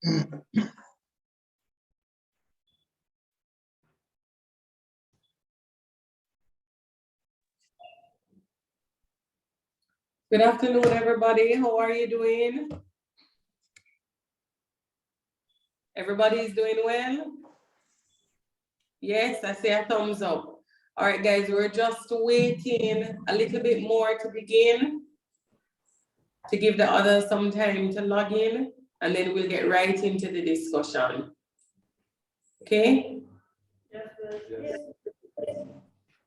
Good afternoon, everybody. How are you doing? Everybody is doing well? Yes, I see a thumbs up. All right, guys, we're just waiting a little bit more to begin, to give the others some time to log in, and then we'll get right into the discussion. Okay?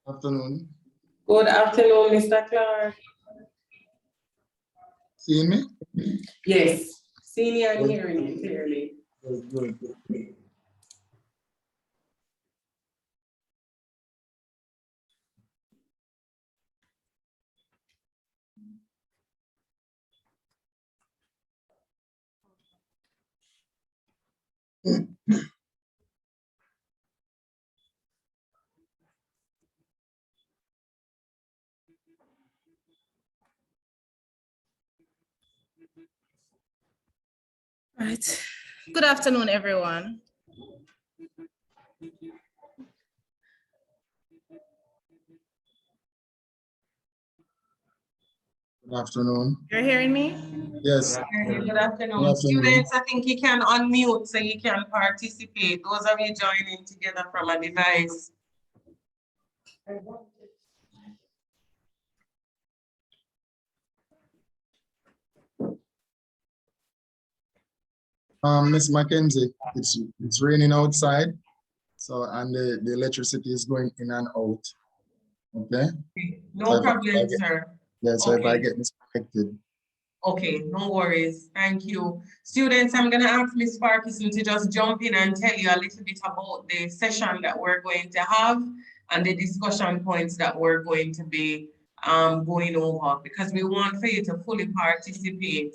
Afternoon. Good afternoon, Mr. Clark. See me? Yes, seeing you and hearing you clearly. Good. Right. Good afternoon, everyone. Good afternoon. You're hearing me? Yes. Good afternoon. Good afternoon. Students, I think you can unmute so you can participate. Those of you joining together from a device. Miss Mackenzie, it's raining outside, so and the electricity is going in and out. Okay. No problem, sir. Yeah, so if I Okay. get disconnected. Okay, no worries. Thank you. Students, I'm going to ask Ms. Parkinson to just jump in and tell you a little bit about the session that we're going to have and the discussion points that we're going to be going over, because we want for you to fully participate,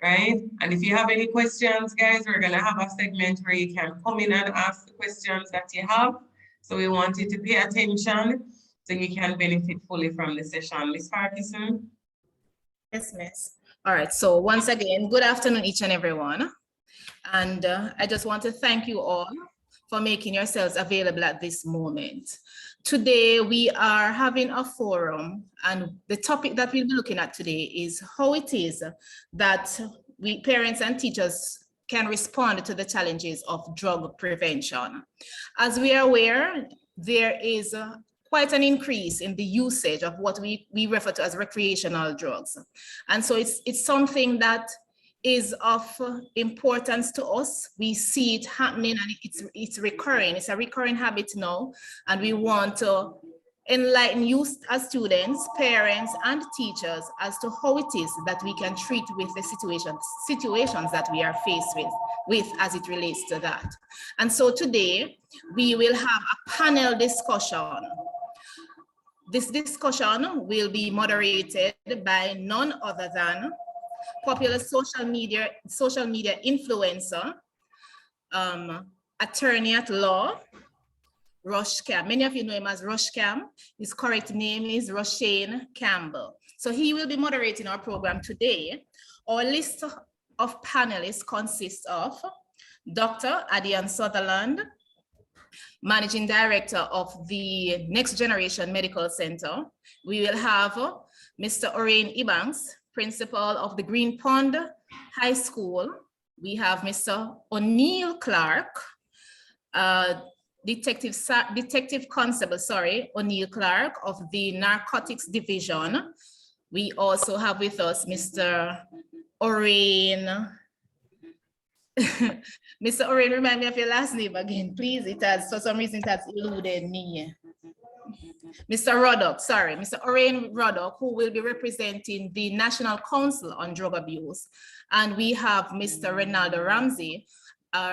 right? And if you have any questions, guys, we're going to have a segment where you can come in and ask the questions that you have. So we want you to pay attention so you can benefit fully from the session. Ms. Parkinson? Yes, miss. All right. So once again, good afternoon, each and everyone. And I just want to thank you all for making yourselves available at this moment. Today, we are having a forum, and the topic that we'll be looking at today is how it is that we, parents and teachers, can respond to the challenges of drug prevention. As we are aware, there is quite an increase in the usage of what we refer to as recreational drugs. And so it's something that is of importance to us. We see it happening and it's recurring. It's a recurring habit now. And we want to enlighten you as students, parents, and teachers as to how it is that we can treat with the situations that we are faced with as it relates to that. And so today we will have a panel discussion. This discussion will be moderated by none other than popular social media influencer, attorney at law, Rush Cam. Many of you know him as Rush Cam. His correct name is Roshane Campbell. So he will be moderating our program today. Our list of panelists consists of Dr. Adian Sutherland, Managing Director of the Next Generation Medical Center. We will have Mr. Orain Ibanks, Principal of the Green Pond High School. We have Mr. O'Neill Clark, Detective Constable, O'Neill Clark of the Narcotics Division. We also have with us Mr. Orain. Mr. Orain, remind me of your last name again, please. It has, for some reason, it has eluded me. Mr. Orain Roddock, who will be representing the National Council on Drug Abuse. And we have Mr. Renaldo Ramsey,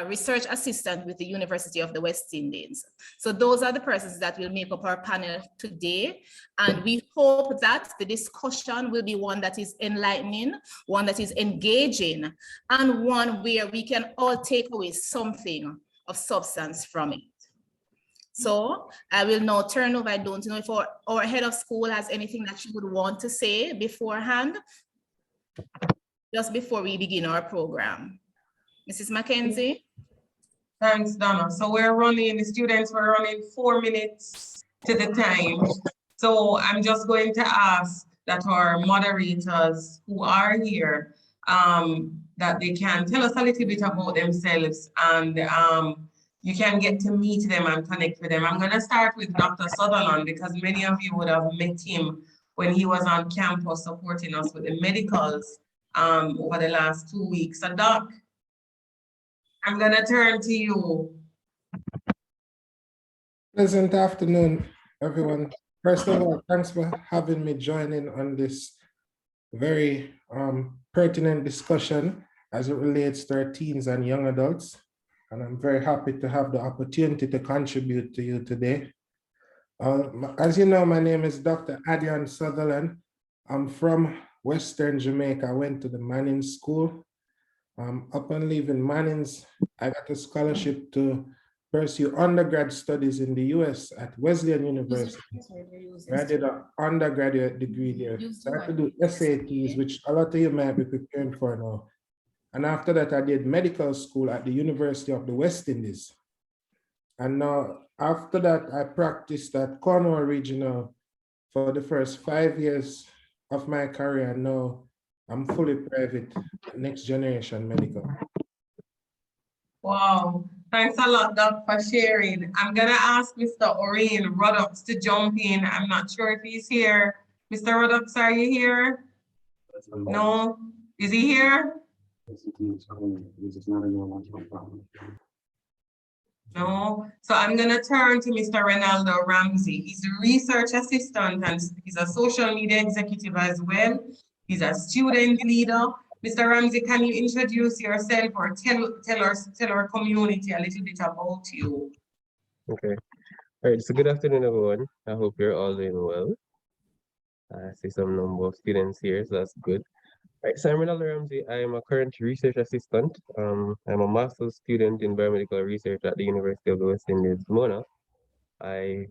research assistant with the University of the West Indies. So those are the persons that will make up our panel today. And we hope that the discussion will be one that is enlightening, one that is engaging, and one where we can all take away something of substance from it. So I will now turn over. I don't know if our head of school has anything that she would want to say beforehand, just before we begin our program. Mrs. Mackenzie? Thanks, Donna. So the students were running 4 minutes to the time. So I'm just going to ask that our moderators who are here, that they can tell us a little bit about themselves, and you can get to meet them and connect with them. I'm going to start with Dr. Sutherland, because many of you would have met him when he was on campus supporting us with the medicals over the last 2 weeks. So Doc, I'm going to turn to you. Pleasant afternoon, everyone. First of all, thanks for having me join in on this very pertinent discussion as it relates to our teens and young adults. And I'm very happy to have the opportunity to contribute to you today. As you know, my name is Dr. Adian Sutherland. I'm from Western Jamaica. I went to the Manning School. Upon leaving Manning's, I got a scholarship to pursue undergrad studies in the US at Wesleyan University. I did an undergraduate degree there. So I had to do SATs, which a lot of you might be preparing for now. And after that, I did medical school at the University of the West Indies. And now, after that, I practiced at Cornwall Regional for the first 5 years of my career. Now, I'm fully private, next generation medical. Wow, thanks a lot, Doc, for sharing. I'm gonna ask Mr. Oreen Ruddocks to jump in. I'm not sure if he's here. Mr. Ruddocks, are you here? No, is he here? No, so I'm gonna turn to Mr. Renaldo Ramsey. He's a research assistant and he's a social media executive as well. He's a student leader. Mr. Ramsey, can you introduce yourself or tell our community a little bit about you? Okay. All right. So good afternoon, everyone. I hope you're all doing well. I see some number of students here, so that's good. All right. So I'm Renaldo Ramsey. I am a current research assistant. I'm a master's student in biomedical research at the University of the West Indies, Mona. I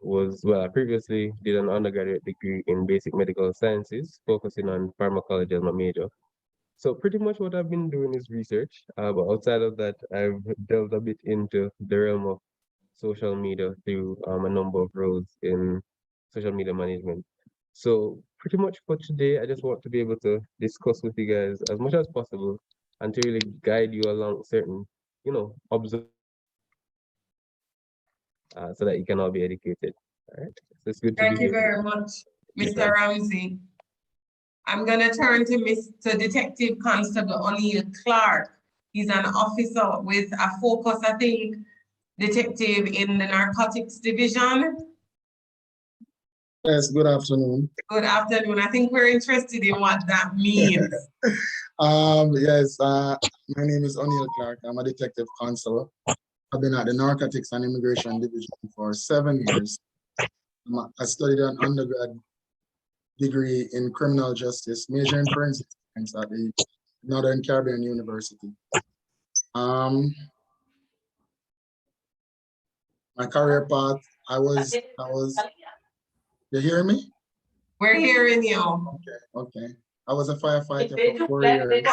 previously did an undergraduate degree in basic medical sciences, focusing on pharmacology as my major. So pretty much what I've been doing is research, but outside of that, I've delved a bit into the realm of social media through a number of roles in social media management. So pretty much for today, I just want to be able to discuss with you guys as much as possible and to really guide you along certain, observations so that you can all be educated. All right, so it's good to be here. Thank you very much, Mr. Ramsey. I'm gonna turn to Mr. Detective Constable O'Neill Clark. He's an officer with a focus, I think, detective in the narcotics division. Yes, good afternoon. Good afternoon. I think we're interested in what that means. Yes, my name is O'Neill Clark. I'm a detective constable. I've been at the Narcotics and Immigration Division for 7 years. I studied an undergrad degree in criminal justice, major in forensic science at the Northern Caribbean University. My career path, you hear me? We're hearing you. Okay. I was a firefighter for 4 years.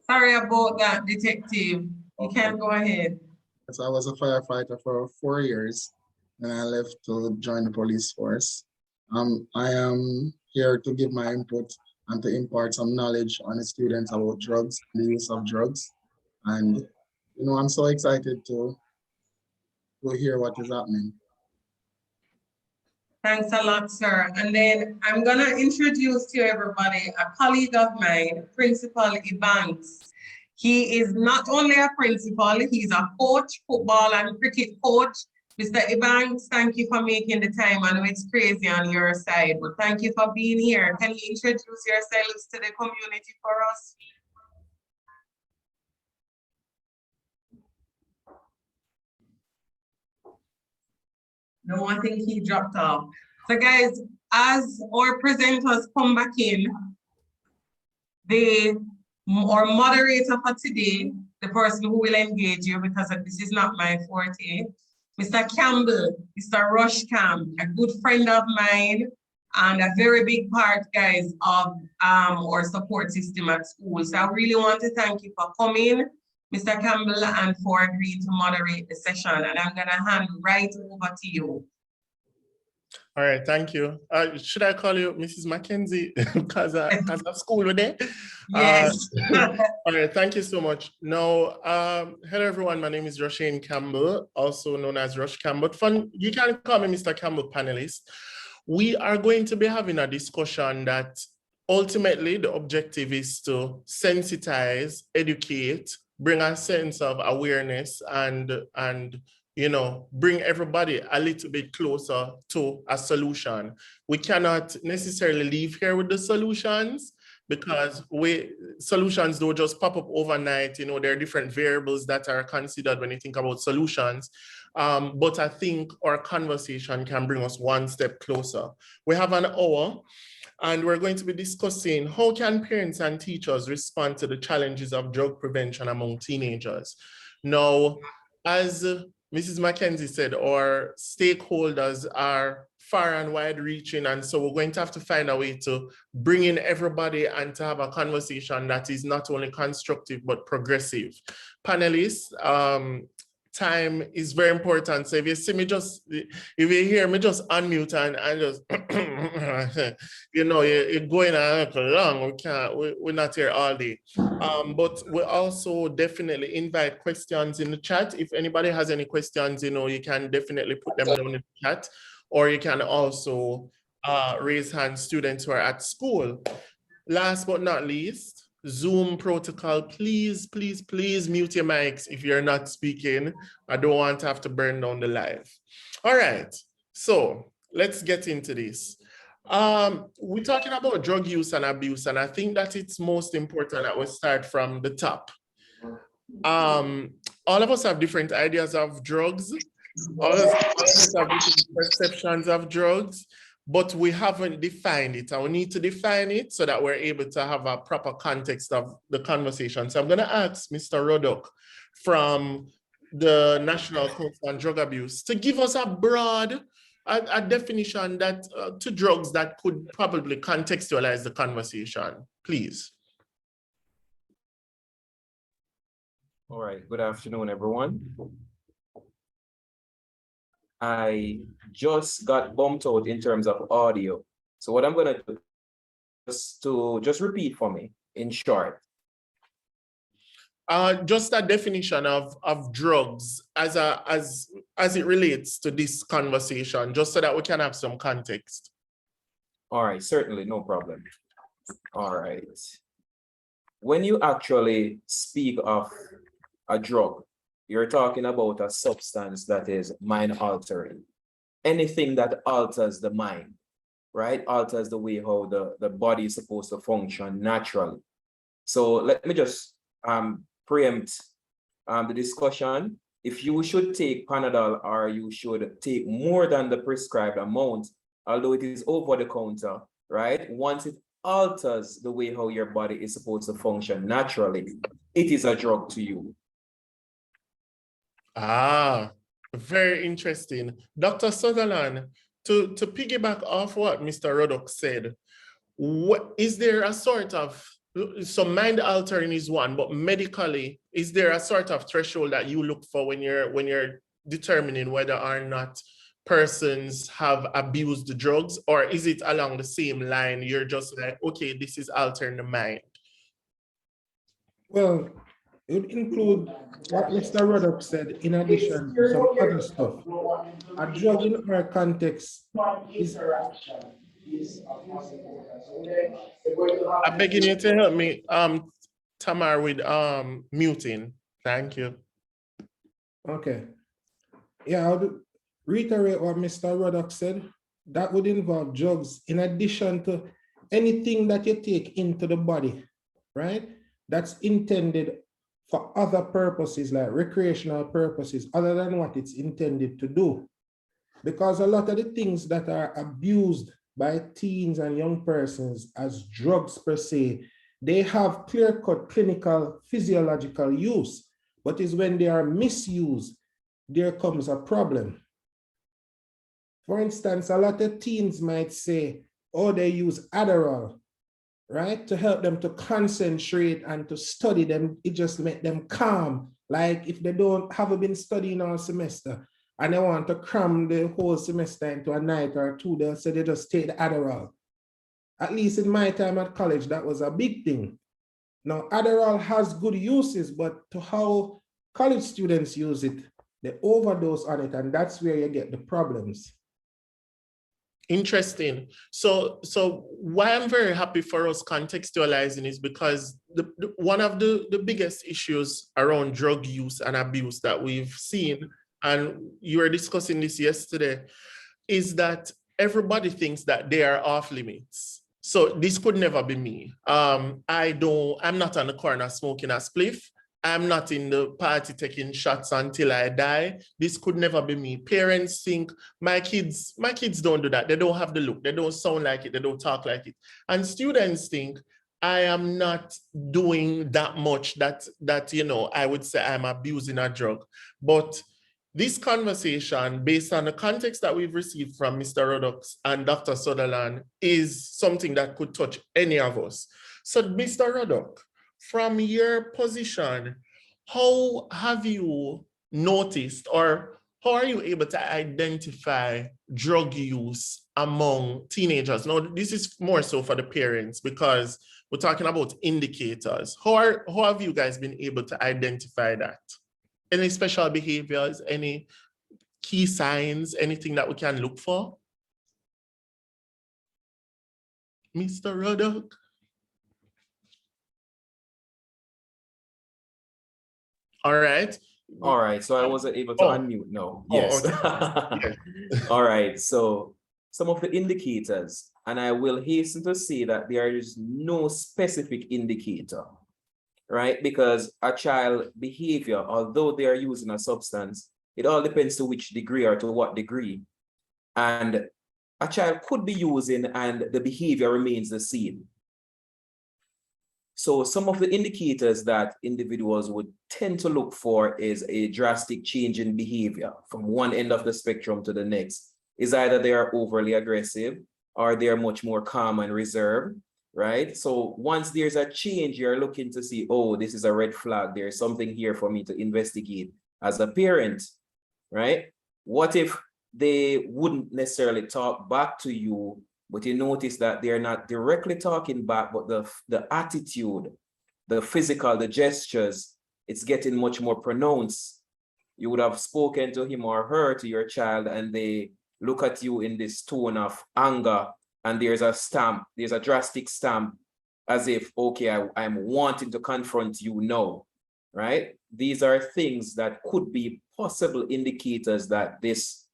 Sorry about that, detective. You can go ahead. So I was a firefighter for 4 years, and I left to join the police force. I am here to give my input and to impart some knowledge on the students about drugs, the use of drugs. And, I'm so excited to hear what is happening. Thanks a lot, sir. And then I'm gonna introduce to everybody a colleague of mine, Principal Ebanks. He is not only a principal, he's a coach, football and cricket coach. Mr. Ebanks, thank you for making the time. I know it's crazy on your side, but thank you for being here. Can you introduce yourselves to the community for us? No, I think he dropped off. So guys, as our presenters come back in, our moderator for today, the person who will engage you, because this is not my forte, Mr. Campbell, Mr. Rushcam, a good friend of mine, and a very big part, guys, of our support system at school. So I really want to thank you for coming, Mr. Campbell, and for agreeing to moderate the session. And I'm gonna hand right over to you. All right, thank you. Should I call you Mrs. Mackenzie because of school today? Yes. All right, thank you so much. Now, hello everyone. My name is Roshane Campbell, also known as Rush Campbell. You can call me Mr. Campbell, panelist. We are going to be having a discussion that ultimately the objective is to sensitize, educate, bring a sense of awareness and you know, bring everybody a little bit closer to a solution. We cannot necessarily leave here with the solutions because solutions don't just pop up overnight. You know, there are different variables that are considered when you think about solutions. But I think our conversation can bring us one step closer. We have an hour and we're going to be discussing how can parents and teachers respond to the challenges of drug prevention among teenagers. Now, as Mrs. Mackenzie said, our stakeholders are far and wide reaching. And so we're going to have to find a way to bring in everybody and to have a conversation that is not only constructive, but progressive. Panelists, time is very important. So if you see me if you hear me just unmute and just, you know, you're going on long, we're not here all day. But we also definitely invite questions in the chat. If anybody has any questions, you know, you can definitely put them down in the chat, or you can also raise hand, students who are at school. Last but not least, Zoom protocol, please, please, please mute your mics if you're not speaking. I don't want to have to burn down the live. All right, so let's get into this. We're talking about drug use and abuse, and I think that it's most important that we start from the top. All of us have different ideas of drugs. All of us have different perceptions of drugs, but we haven't defined it. And we need to define it so that we're able to have a proper context of the conversation. So I'm going to ask Mr. Rodok from the National Council on Drug Abuse to give us a broad a definition that to drugs that could probably contextualize the conversation, please. All right, good afternoon, everyone. I just got bumped out in terms of audio. So what I'm gonna do is to just repeat for me in short. Just a definition of drugs as it relates to this conversation, just so that we can have some context. All right, certainly, no problem. All right. When you actually speak of a drug, you're talking about a substance that is mind altering. Anything that alters the mind, right? Alters the way how the body is supposed to function naturally. So let me just preempt the discussion. If you should take Panadol or you should take more than the prescribed amount, although it is over the counter, right? Once it alters the way how your body is supposed to function naturally, it is a drug to you. Ah, very interesting. Dr. Sutherland, to piggyback off what Mr. Rodok said, what is there a sort of, so mind altering is one, but medically, is there a sort of threshold that you look for when you're determining whether or not persons have abused the drugs, or is it along the same line? You're just like, okay, this is altering the mind. Well, it would include what Mr. Rodok said in addition to some other stuff. A drug in our context is... I'm begging you to help me, Tamar, with muting. Thank you. Okay. Yeah, I would reiterate what Mr. Rodok said. That would involve drugs in addition to anything that you take into the body, right? That's intended for other purposes, like recreational purposes, other than what it's intended to do. Because a lot of the things that are abused by teens and young persons as drugs per se, they have clear-cut clinical physiological use, but it's when they are misused, there comes a problem. For instance, a lot of teens might say, how they use Adderall, right? To help them to concentrate and to study them. It just make them calm. Like if they haven't been studying all semester and they want to cram the whole semester into a night or two, they'll say they just take the Adderall. At least in my time at college, that was a big thing. Now, Adderall has good uses, but to how college students use it, they overdose on it, and that's where you get the problems. Interesting. So why I'm very happy for us contextualizing is because one of the biggest issues around drug use and abuse that we've seen, and you were discussing this yesterday, is that everybody thinks that they are off limits. So this could never be me. I'm not on the corner smoking a spliff. I'm not in the party taking shots until I die. This could never be me. Parents think my kids don't do that. They don't have the look. They don't sound like it. They don't talk like it. And students think I am not doing that much that I would say I'm abusing a drug. But this conversation, based on the context that we've received from Mr. Ruddock and Dr. Sutherland, is something that could touch any of us. So, Mr. Ruddock, from your position, how have you noticed, or how are you able to identify drug use among teenagers? Now, this is more so for the parents because we're talking about indicators. How have you guys been able to identify that? Any special behaviors, any key signs, anything that we can look for? Mr. Ruddock? All right. All right, so I wasn't able to unmute. No, yes. Okay. All right, so some of the indicators, and I will hasten to say that there is no specific indicator, right? Because a child behavior, although they are using a substance, it all depends to which degree or to what degree. And a child could be using and the behavior remains the same. So some of the indicators that individuals would tend to look for is a drastic change in behavior from one end of the spectrum to the next. Is either they are overly aggressive or they are much more calm and reserved, right? So once there's a change, you're looking to see, oh, this is a red flag. There's something here for me to investigate as a parent, right? What if they wouldn't necessarily talk back to you, but you notice that they're not directly talking back, but the attitude, the physical, the gestures, it's getting much more pronounced. You would have spoken to him or her, to your child, and they look at you in this tone of anger, and there's a stamp, there's a drastic stamp, as if, okay, I'm wanting to confront you now, right? These are things that could be possible indicators that this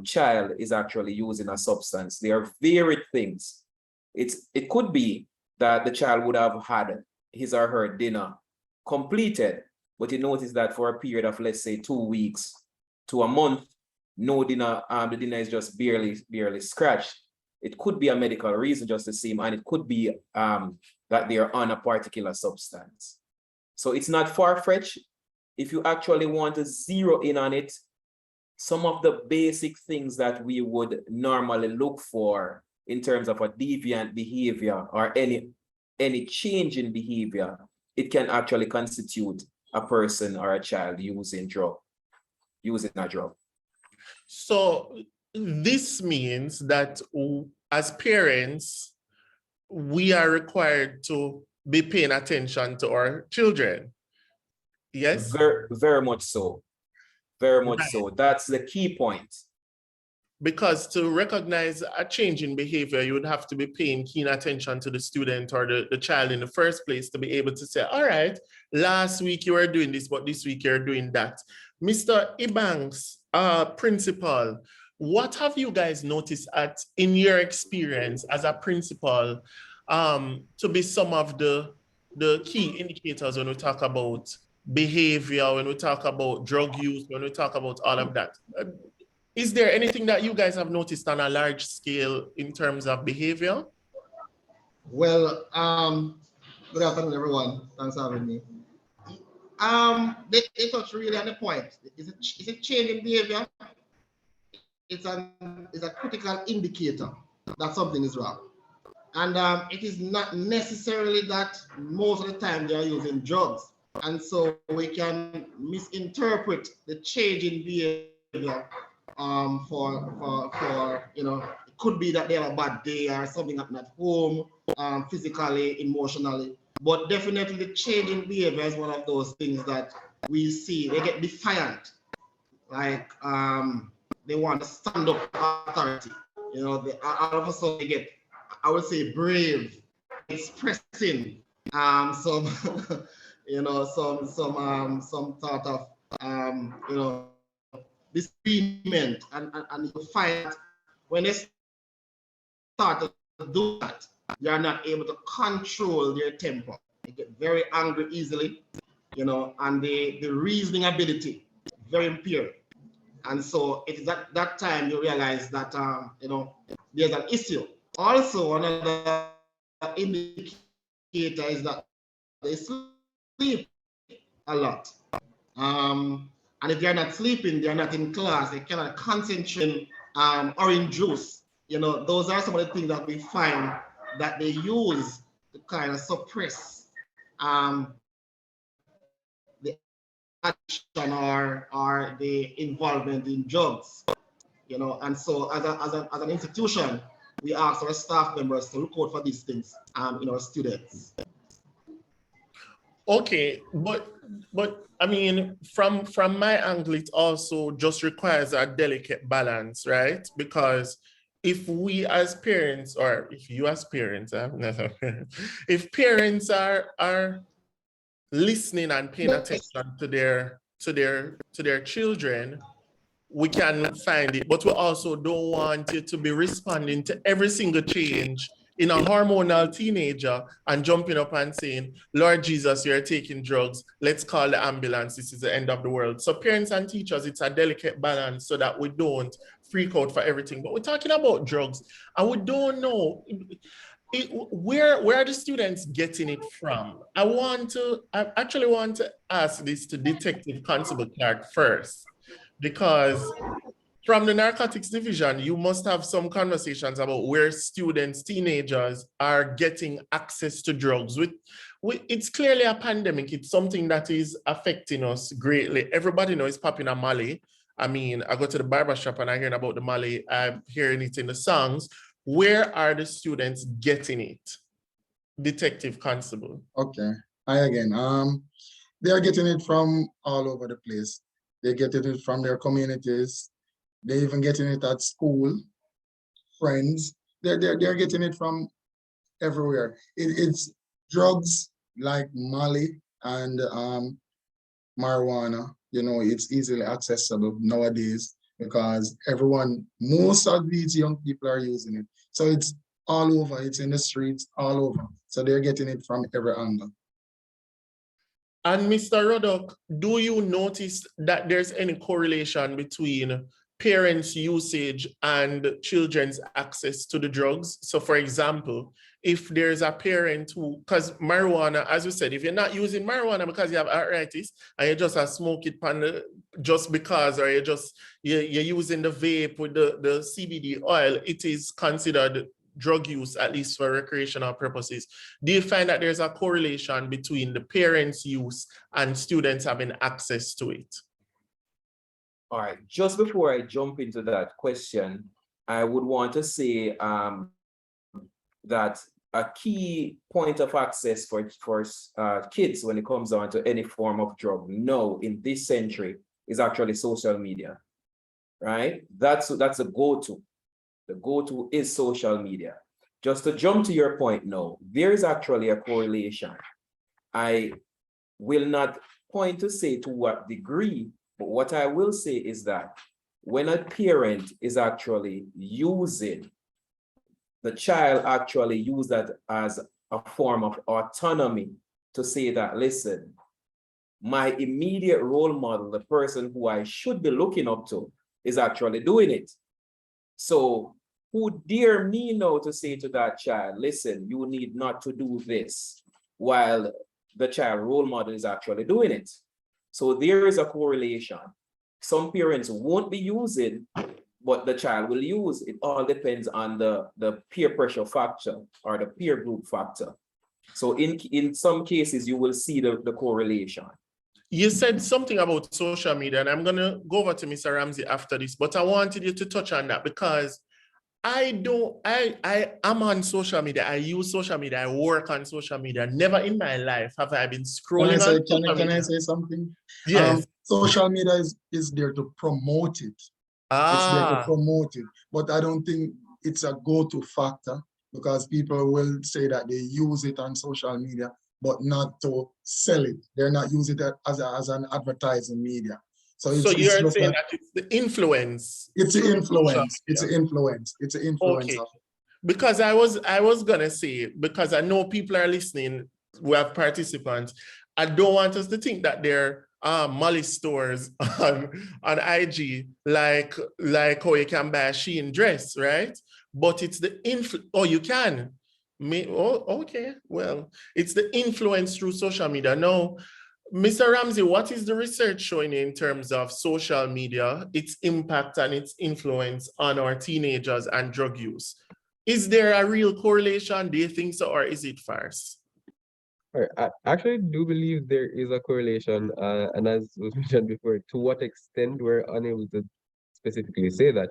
child is actually using a substance. They are varied things. It could be that the child would have had his or her dinner completed, but you notice that for a period of, let's say, 2 weeks to a month, no dinner, the dinner is just barely scratched. It could be a medical reason just the same, and it could be that they are on a particular substance. So it's not far-fetched. If you actually want to zero in on it, some of the basic things that we would normally look for in terms of a deviant behavior or any change in behavior, it can actually constitute a person or a child using a drug. So this means that as parents, we are required to be paying attention to our children. Yes? Very much so. Very much so. That's the key point. Because to recognize a change in behavior, you would have to be paying keen attention to the student or the child in the first place to be able to say, all right, last week you were doing this, but this week you're doing that. Mr. Ibanks, principal, what have you guys noticed in your experience as a principal to be some of the key indicators when we talk about behavior, when we talk about drug use, when we talk about all of that? Is there anything that you guys have noticed on a large scale in terms of behavior? Well, good afternoon, everyone. Thanks for having me. They touch really on the point. Is it change in behavior? It's a critical indicator that something is wrong. And it is not necessarily that most of the time they are using drugs. And so we can misinterpret the change in behavior for you know, it could be that they have a bad day or something happened at home, physically, emotionally. But definitely the change in behavior is one of those things that we see. They get defiant, like they want to stand up for authority. You know, all of a sudden they get, I would say, brave, expressing some you know, some sort of you know, disagreement, and you find that when they start to do that, they are not able to control their temper. They get very angry easily, you know, and the reasoning ability very impaired. And so it is at that time you realize that you know, there's an issue. Also, another indicator is that they sleep a lot. And if they're not sleeping, they're not in class, they cannot concentrate. Orange juice, you know, those are some of the things that we find that they use to kind of suppress the addiction or the involvement in drugs, you know. And so as an institution, we ask our staff members to look out for these things in our students. Okay, but I mean, from my angle, it also just requires a delicate balance, right? Because if we as parents, or if you as parents, if parents are listening and paying attention to their children, we can find it. But we also don't want you to be responding to every single change in a hormonal teenager and jumping up and saying, Lord Jesus, you're taking drugs. Let's call the ambulance. This is the end of the world. So parents and teachers, it's a delicate balance so that we don't freak out for everything. But we're talking about drugs and we don't know where are the students getting it from? I actually want to ask this to Detective Constable Clark first, because from the narcotics division, you must have some conversations about where students, teenagers are getting access to drugs. It's clearly a pandemic. It's something that is affecting us greatly. Everybody knows popping a Molly. I mean, I go to the barber shop and I hear about the Molly. I'm hearing it in the songs. Where are the students getting it? Detective Constable. Okay. Hi again. They are getting it from all over the place. They're getting it from their communities. They're even getting it at school, friends. They're getting it from everywhere. It's drugs like Molly and marijuana. You know, it's easily accessible nowadays because most of these young people are using it. So it's all over. It's in the streets, all over. So they're getting it from every angle. And Mr. Ruddock, do you notice that there's any correlation between parents' usage and children's access to the drugs? So for example, if there's a parent who, because marijuana, as you said, if you're not using marijuana because you have arthritis and you just smoke it just because, or you're using the vape with the CBD oil, it is considered drug use, at least for recreational purposes. Do you find that there's a correlation between the parents' use and students having access to it? All right, just before I jump into that question, I would want to say that a key point of access for kids when it comes down to any form of drug now in this century is actually social media, right? That's a go-to. The go-to is social media. Just to jump to your point now, there is actually a correlation. I will not point to say to what degree, but what I will say is that when a parent is actually using, the child actually use that as a form of autonomy to say that, listen, my immediate role model, the person who I should be looking up to, is actually doing it. So who dare me now to say to that child, listen, you need not to do this, while the child role model is actually doing it. So there is a correlation. Some parents won't be using, but the child will use. It all depends on the peer pressure factor or the peer group factor. So in some cases, you will see the correlation. You said something about social media, and I'm gonna go over to Mr. Ramsey after this, but I wanted you to touch on that because I am on social media. I use social media. I work on social media. Never in my life have I been scrolling on social Can I media. say something? Yes. Social media is there to promote it. It's there to promote it, but I don't think it's a go-to factor because people will say that they use it on social media, but not to sell it. They're not using it as an advertising media. So you're just saying that it's the influence. it's an through influence. social It's an media. influence. It's an influence Okay. of Because I was gonna say, because I know people are listening, we have participants. I don't want us to think that they're Molly stores on IG like how you can buy a Shein dress, right? But it's the you can. Okay. Well, it's the influence through social media. Now, Mr. Ramsey, what is the research showing in terms of social media, its impact and its influence on our teenagers and drug use? Is there a real correlation? Do you think so, or is it farce? Right. I actually do believe there is a correlation, and as was mentioned before, to what extent we're unable to specifically say that.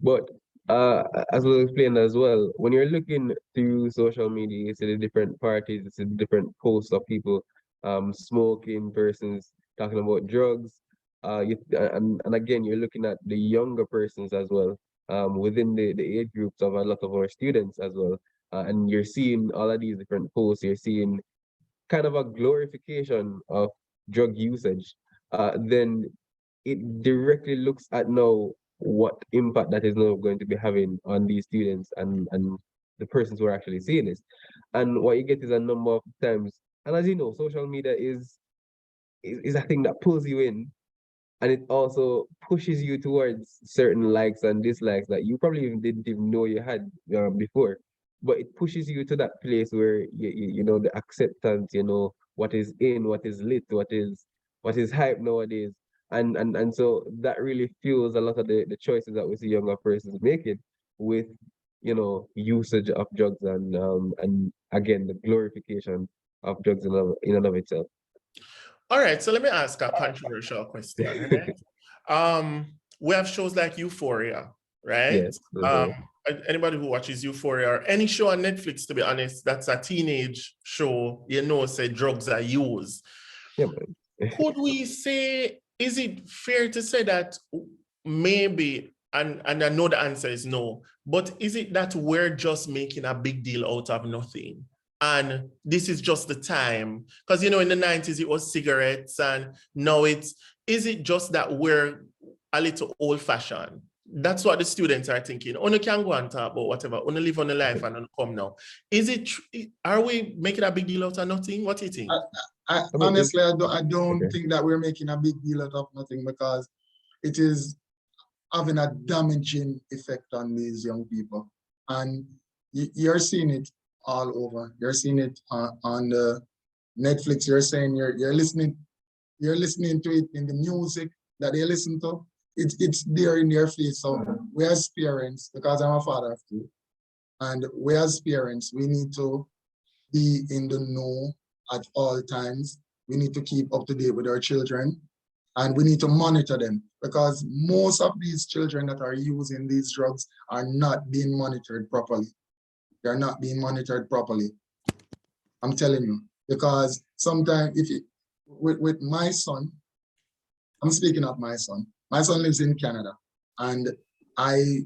But as was explained as well, when you're looking through social media, you see the different parties, you see the different posts of people smoking, persons talking about drugs. And again, you're looking at the younger persons as well, within the age groups of a lot of our students as well. And you're seeing all of these different posts, you're seeing kind of a glorification of drug usage, then it directly looks at now what impact that is now going to be having on these students and the persons who are actually seeing this. And what you get is a number of times, and as you know, social media is a thing that pulls you in, and it also pushes you towards certain likes and dislikes that you probably didn't even know you had before. But it pushes you to that place where you know the acceptance, you know what is in, what is lit, what is hype nowadays, and so that really fuels a lot of the choices that we see younger persons making with usage of drugs and again the glorification of drugs in and of itself. All right, so let me ask a controversial question. Right? We have shows like Euphoria, right? Yes. Mhm. Anybody who watches Euphoria or any show on Netflix, to be honest, that's a teenage show, say drugs are used. Yeah, man. Could we say, is it fair to say that maybe, and I know the answer is no, but is it that we're just making a big deal out of nothing? And this is just the time, because in the 90s it was cigarettes, and now is it just that we're a little old-fashioned? That's what the students are thinking. Only can go and talk about whatever, only live on the life and come now. Are we making a big deal out of nothing? What do you think? Honestly, I don't think that we're making a big deal out of nothing because it is having a damaging effect on these young people. And you're seeing it all over. You're seeing it on the Netflix. You're saying you're listening to it in the music that they listen to. It's there in their face. So we as parents, because I'm a father of two, and we as parents, we need to be in the know at all times. We need to keep up to date with our children, and we need to monitor them because most of these children that are using these drugs are not being monitored properly. They're not being monitored properly. I'm telling you, because sometimes with my son, I'm speaking of my son. My son lives in Canada, and I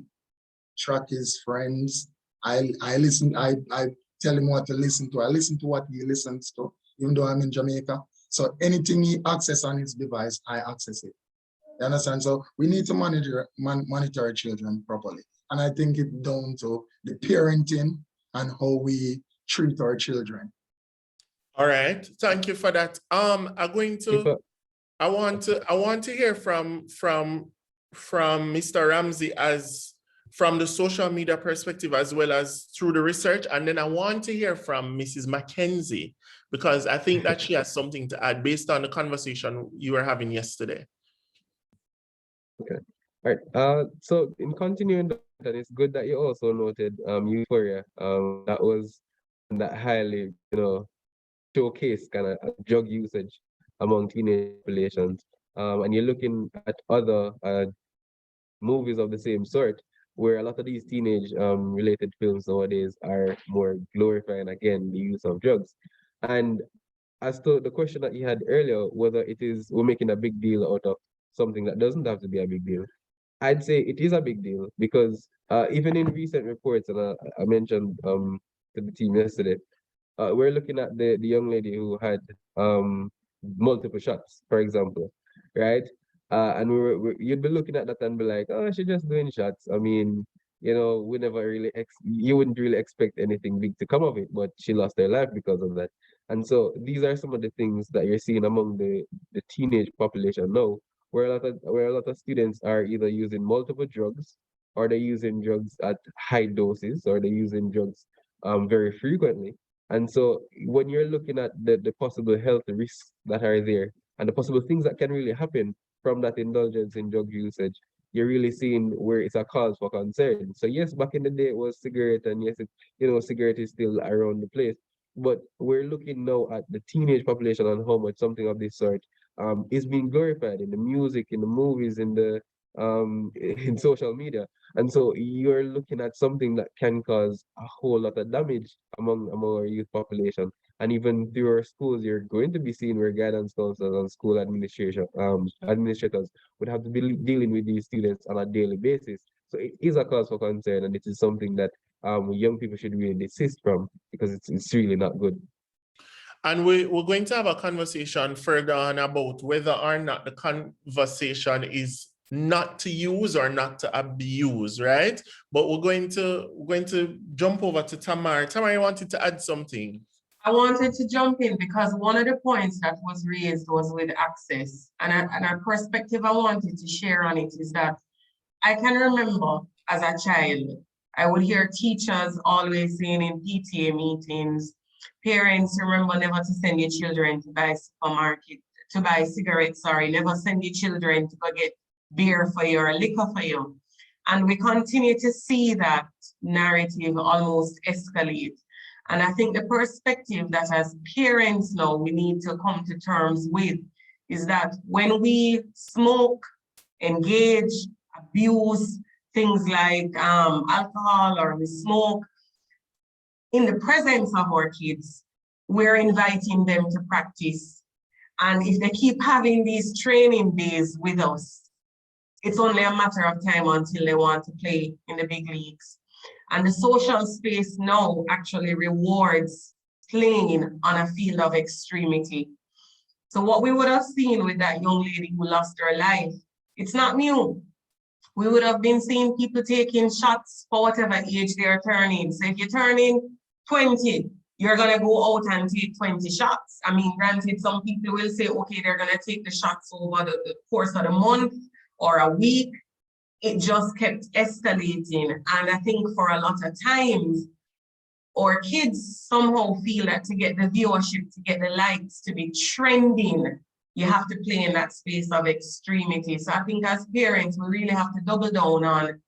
track his friends. I tell him what to listen to. I listen to what he listens to, even though I'm in Jamaica. So anything he access on his device, I access it. You understand? So we need to monitor our children properly. And I think it's down to the parenting and how we treat our children. All right, thank you for that. I want to hear from Mr. Ramsey from the social media perspective as well as through the research, and then I want to hear from Mrs. Mackenzie because I think that she has something to add based on the conversation you were having yesterday. Okay. Right. So in continuing that, and it's good that you also noted euphoria. That was that highly, showcase kind of drug usage among teenage populations. And you're looking at other movies of the same sort, where a lot of these teenage related films nowadays are more glorifying again the use of drugs. And as to the question that you had earlier, whether we're making a big deal out of something that doesn't have to be a big deal, I'd say it is a big deal because even in recent reports, and I mentioned to the team yesterday, we're looking at the young lady who had multiple shots, for example, right? And you'd be looking at that and be like, oh, she's just doing shots. I mean, we never really you wouldn't really expect anything big to come of it, but she lost her life because of that. And so these are some of the things that you're seeing among the teenage population now, where a lot of students are either using multiple drugs, or they're using drugs at high doses, or they're using drugs very frequently. And so when you're looking at the possible health risks that are there and the possible things that can really happen from that indulgence in drug usage, you're really seeing where it's a cause for concern. So yes, back in the day it was cigarette, and yes, cigarette is still around the place. But we're looking now at the teenage population and how much something of this sort is being glorified in the music, in the movies, in the in social media. And so you're looking at something that can cause a whole lot of damage among our youth population. And even through our schools, you're going to be seeing where guidance counselors and school administrators would have to be dealing with these students on a daily basis. So it is a cause for concern, and it is something that young people should really desist from, because it's really not good. And we're going to have a conversation further on about whether or not the conversation is not to use or not to abuse, right? But we're going to jump over to Tamar. Tamar, you wanted to add something? I wanted to jump in because one of the points that was raised was with access. And a perspective I wanted to share on it is that I can remember as a child, I would hear teachers always saying in PTA meetings, parents, remember never to send your children to buy cigarettes, never send your children to go get beer for you or liquor for you. And we continue to see that narrative almost escalate. And I think the perspective that as parents now we need to come to terms with is that when we smoke, engage, abuse things like alcohol, or we smoke in the presence of our kids, we're inviting them to practice. And if they keep having these training days with us, it's only a matter of time until they want to play in the big leagues. And the social space now actually rewards playing on a field of extremity. So what we would have seen with that young lady who lost her life, it's not new. We would have been seeing people taking shots for whatever age they're turning. So if you're turning 20, you're gonna go out and take 20 shots. I mean, granted, some people will say, okay, they're gonna take the shots over the course of the month or a week. It just kept escalating. And I think for a lot of times, our kids somehow feel that to get the viewership, to get the likes, to be trending, you have to play in that space of extremity. So I think as parents, we really have to double down on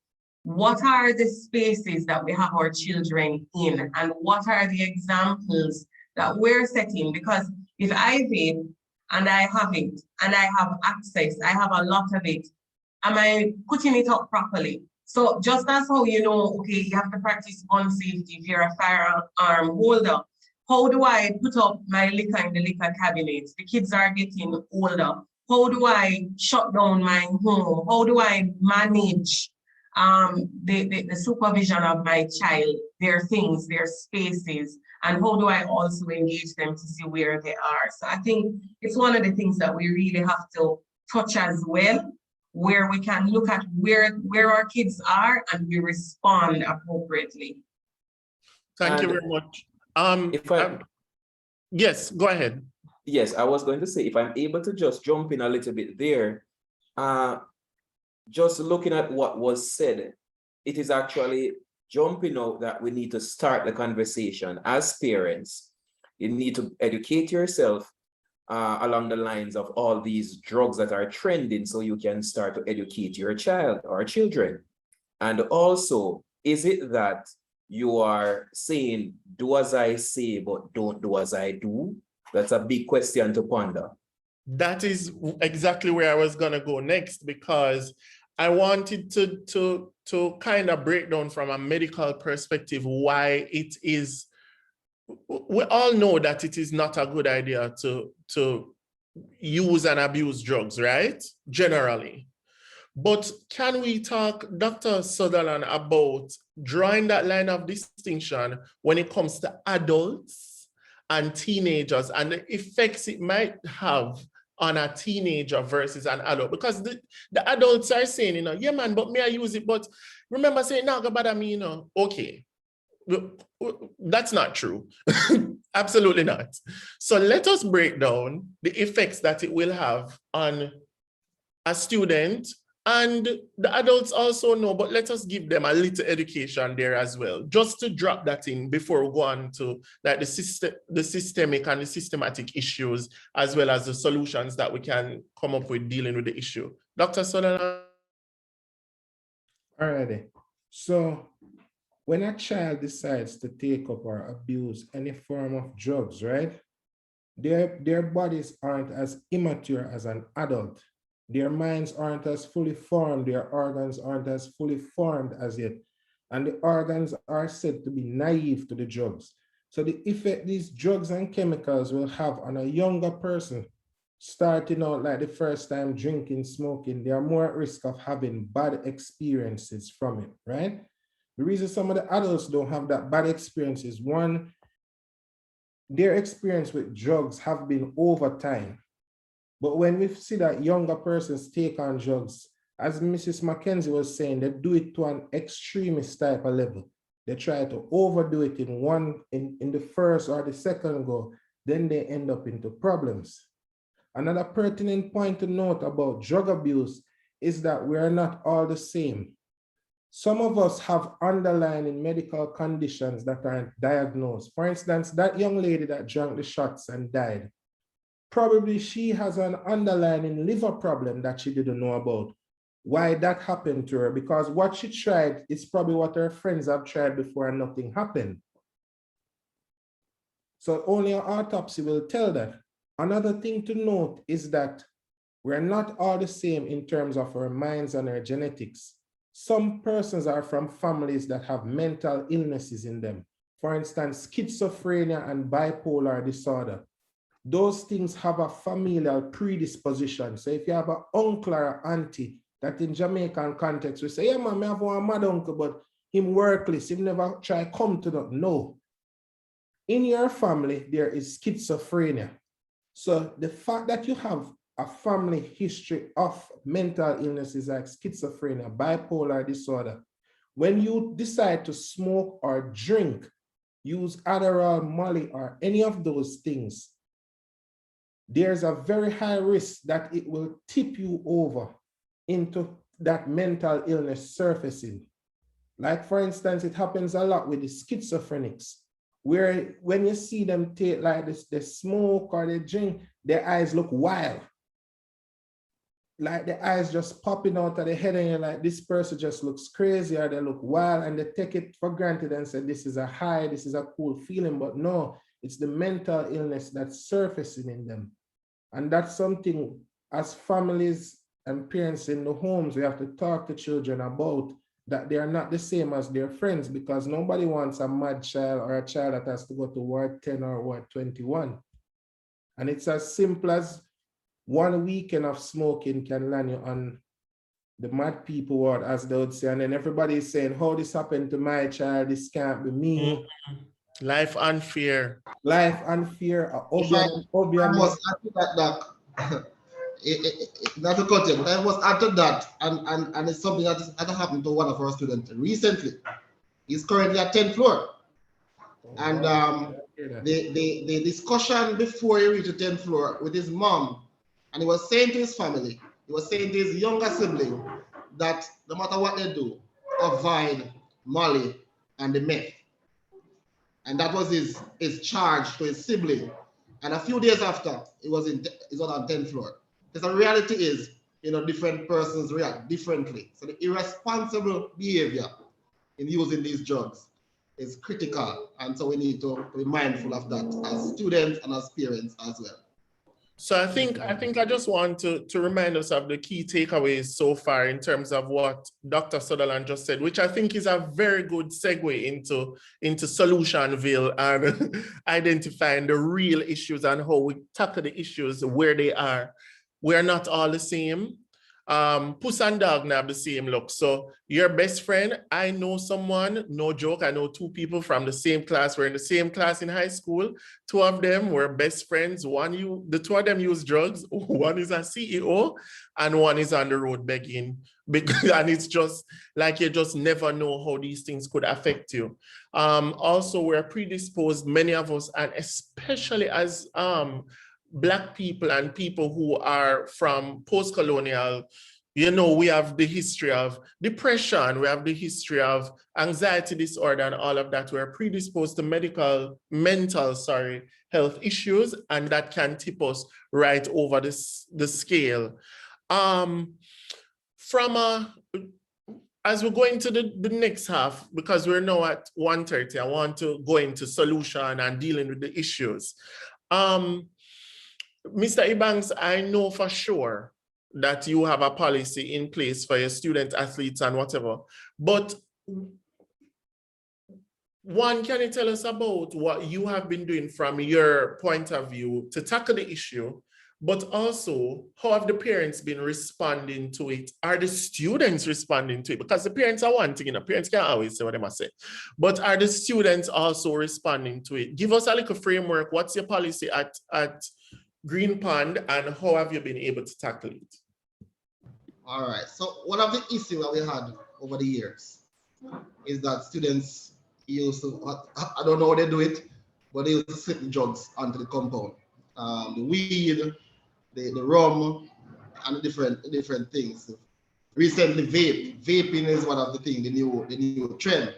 what are the spaces that we have our children in, and what are the examples that we're setting? Because if I vape and I have it and I have access, I have a lot of it, am I putting it up properly? So just as how okay, you have to practice gun safety if you're a firearm holder. How do I put up my liquor in the liquor cabinet? The kids are getting older. How do I shut down my home? How do I manage the supervision of my child, their things, their spaces, and how do I also engage them to see where they are? So I think it's one of the things that we really have to touch as well, where we can look at where our kids are and we respond appropriately. Thank you very much. Yes, go ahead. Yes, I was going to say, if I'm able to just jump in a little bit there, just looking at what was said, it is actually jumping out that we need to start the conversation as parents. You need to educate yourself along the lines of all these drugs that are trending so you can start to educate your child or children? And also, is it that you are saying, do as I say, but don't do as I do? That's a big question to ponder. That is exactly where I was gonna go next, because I wanted to kind of break down from a medical perspective why it is. We all know that it is not a good idea to use and abuse drugs, right? Generally. But can we talk, Dr. Sutherland, about drawing that line of distinction when it comes to adults and teenagers and the effects it might have on a teenager versus an adult? Because the adults are saying, you know, yeah, man, but me, I use it. But remember saying, no, go bother me, you know, okay. That's not true. Absolutely not. So let us break down the effects that it will have on a student, and the adults also know, but let us give them a little education there as well, just to drop that in before we go on to like the systemic and the systematic issues, as well as the solutions that we can come up with dealing with the issue. Dr. Sutherland. Alrighty. So when a child decides to take up or abuse any form of drugs, right? Their bodies aren't as immature as an adult. Their minds aren't as fully formed. Their organs aren't as fully formed as yet. And the organs are said to be naive to the drugs. So the effect these drugs and chemicals will have on a younger person, starting out like the first time drinking, smoking, they are more at risk of having bad experiences from it, right? The reason some of the adults don't have that bad experiences, one, their experience with drugs have been over time. But when we see that younger persons take on drugs, as Mrs. Mackenzie was saying, they do it to an extremist type of level. They try to overdo it in the first or the second go, then they end up into problems. Another pertinent point to note about drug abuse is that we are not all the same. Some of us have underlying medical conditions that aren't diagnosed. For instance, that young lady that drank the shots and died, probably she has an underlying liver problem that she didn't know about. Why that happened to her? Because what she tried is probably what her friends have tried before and nothing happened. So only an autopsy will tell that. Another thing to note is that we're not all the same in terms of our minds and our genetics. Some persons are from families that have mental illnesses in them. For instance, schizophrenia and bipolar disorder. Those things have a familial predisposition. So if you have an uncle or auntie that in Jamaican context, we say, yeah, man, I have one mad uncle, but him workless, him never try come to that. No. In your family, there is schizophrenia. So the fact that you have a family history of mental illnesses like schizophrenia, bipolar disorder, when you decide to smoke or drink, use Adderall, Molly, or any of those things, there's a very high risk that it will tip you over into that mental illness surfacing. Like for instance, it happens a lot with the schizophrenics, where when you see them take like this, they smoke or they drink, their eyes look wild. Like the eyes just popping out of the head and you're like, this person just looks crazy or they look wild, and they take it for granted and say, this is a high, this is a cool feeling, but no, it's the mental illness that's surfacing in them. And that's something as families and parents in the homes, we have to talk to children about, that they are not the same as their friends, because nobody wants a mad child or a child that has to go to Ward 10 or Ward 21. And it's as simple as 1 weekend of smoking can land you on the mad people ward, as they would say. And then everybody is saying, how this happened to my child, this can't be me. Life unfair. Life unfair. I must add to that, Doc. Not to cut you, but I must add to that, and it's something that happened to one of our students recently. He's currently at 10th floor. And the discussion before he reached the 10th floor with his mom, and he was saying to his family, he was saying to his younger sibling that no matter what they do, avoid Molly and the meth. And that was his charge to his sibling. And a few days after, it was on 10th floor. Because the reality is, different persons react differently. So the irresponsible behavior in using these drugs is critical. And so we need to be mindful of that as students and as parents as well. So I think I just want to remind us of the key takeaways so far in terms of what Dr. Sutherland just said, which I think is a very good segue into Solutionville and identifying the real issues and how we tackle the issues where they are. We're not all the same. Puss and dog have the same look. So your best friend, I know someone, no joke, I know two people from the same class. We're in the same class in high school. Two of them were best friends. The two of them use drugs. One is a CEO and one is on the road begging. And it's just like you just never know how these things could affect you. Also, we're predisposed, many of us, and especially as Black people and people who are from post-colonial, we have the history of depression, we have the history of anxiety disorder and all of that. We're predisposed to mental health issues, and that can tip us right over the scale. As we go into the next half, because we're now at 1:30, I want to go into solution and dealing with the issues. Mr. Ebanks, I know for sure that you have a policy in place for your student athletes and whatever, but one, can you tell us about what you have been doing from your point of view to tackle the issue, but also how have the parents been responding to it? Are the students responding to it? Because the parents are one thing, parents can't always say what they must say, but are the students also responding to it? Give us a little framework. What's your policy at Green Pond, and how have you been able to tackle it? All right, so one of the issues that we had over the years is that students used to, I don't know how they do it, but they used to slip the drugs onto the compound. The weed, the rum, and the different things. Recently, vaping is one of the things, the new trend.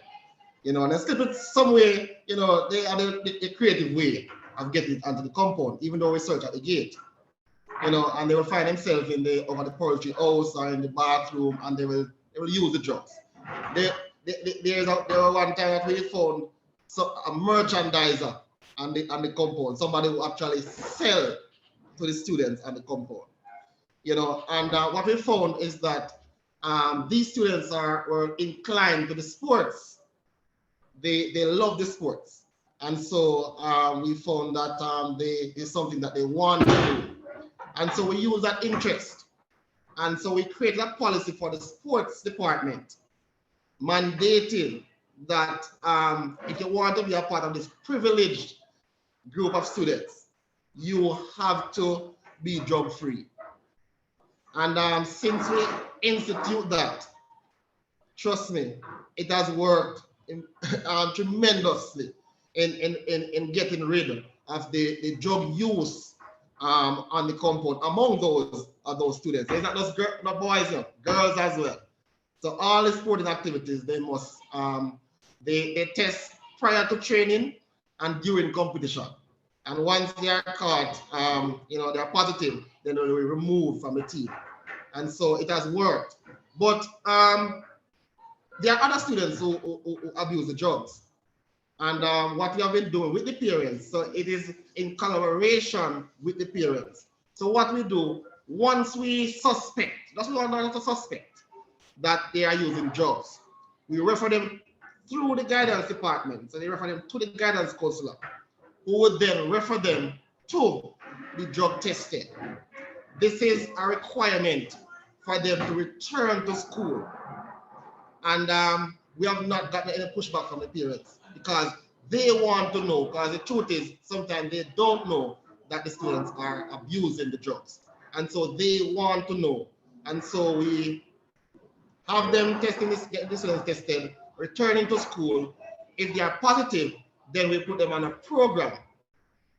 And they slip it somewhere, they have the creative way of getting it onto the compound, even though we search at the gate. And they will find themselves over the poultry house or in the bathroom, and they will use the drugs. There was one time that we found a merchandiser on the compound, somebody who actually sell to the students on the compound. And what we found is that these students were inclined to the sports. They love the sports. And so we found that it's something that they want to do. And so we use that interest. And so we created a policy for the sports department, mandating that if you want to be a part of this privileged group of students, you have to be drug-free. And since we institute that, trust me, it has worked tremendously in getting rid of the drug use on the compound among those students. It's not just not boys, girls as well. So all the sporting activities, they must they test prior to training and during competition. And once they are caught, they're positive, then they'll be removed from the team. And so it has worked. But there are other students who abuse the drugs. And what we have been doing with the parents, so it is in collaboration with the parents. So what we do, once we suspect, that's what we want to suspect, that they are using drugs, we refer them through the guidance department. So they refer them to the guidance counselor, who would then refer them to the drug testing. This is a requirement for them to return to school. And we have not gotten any pushback from the parents because they want to know, because the truth is sometimes they don't know that the students are abusing the drugs. And so they want to know. And so we have them getting the students tested, returning to school. If they are positive, then we put them on a program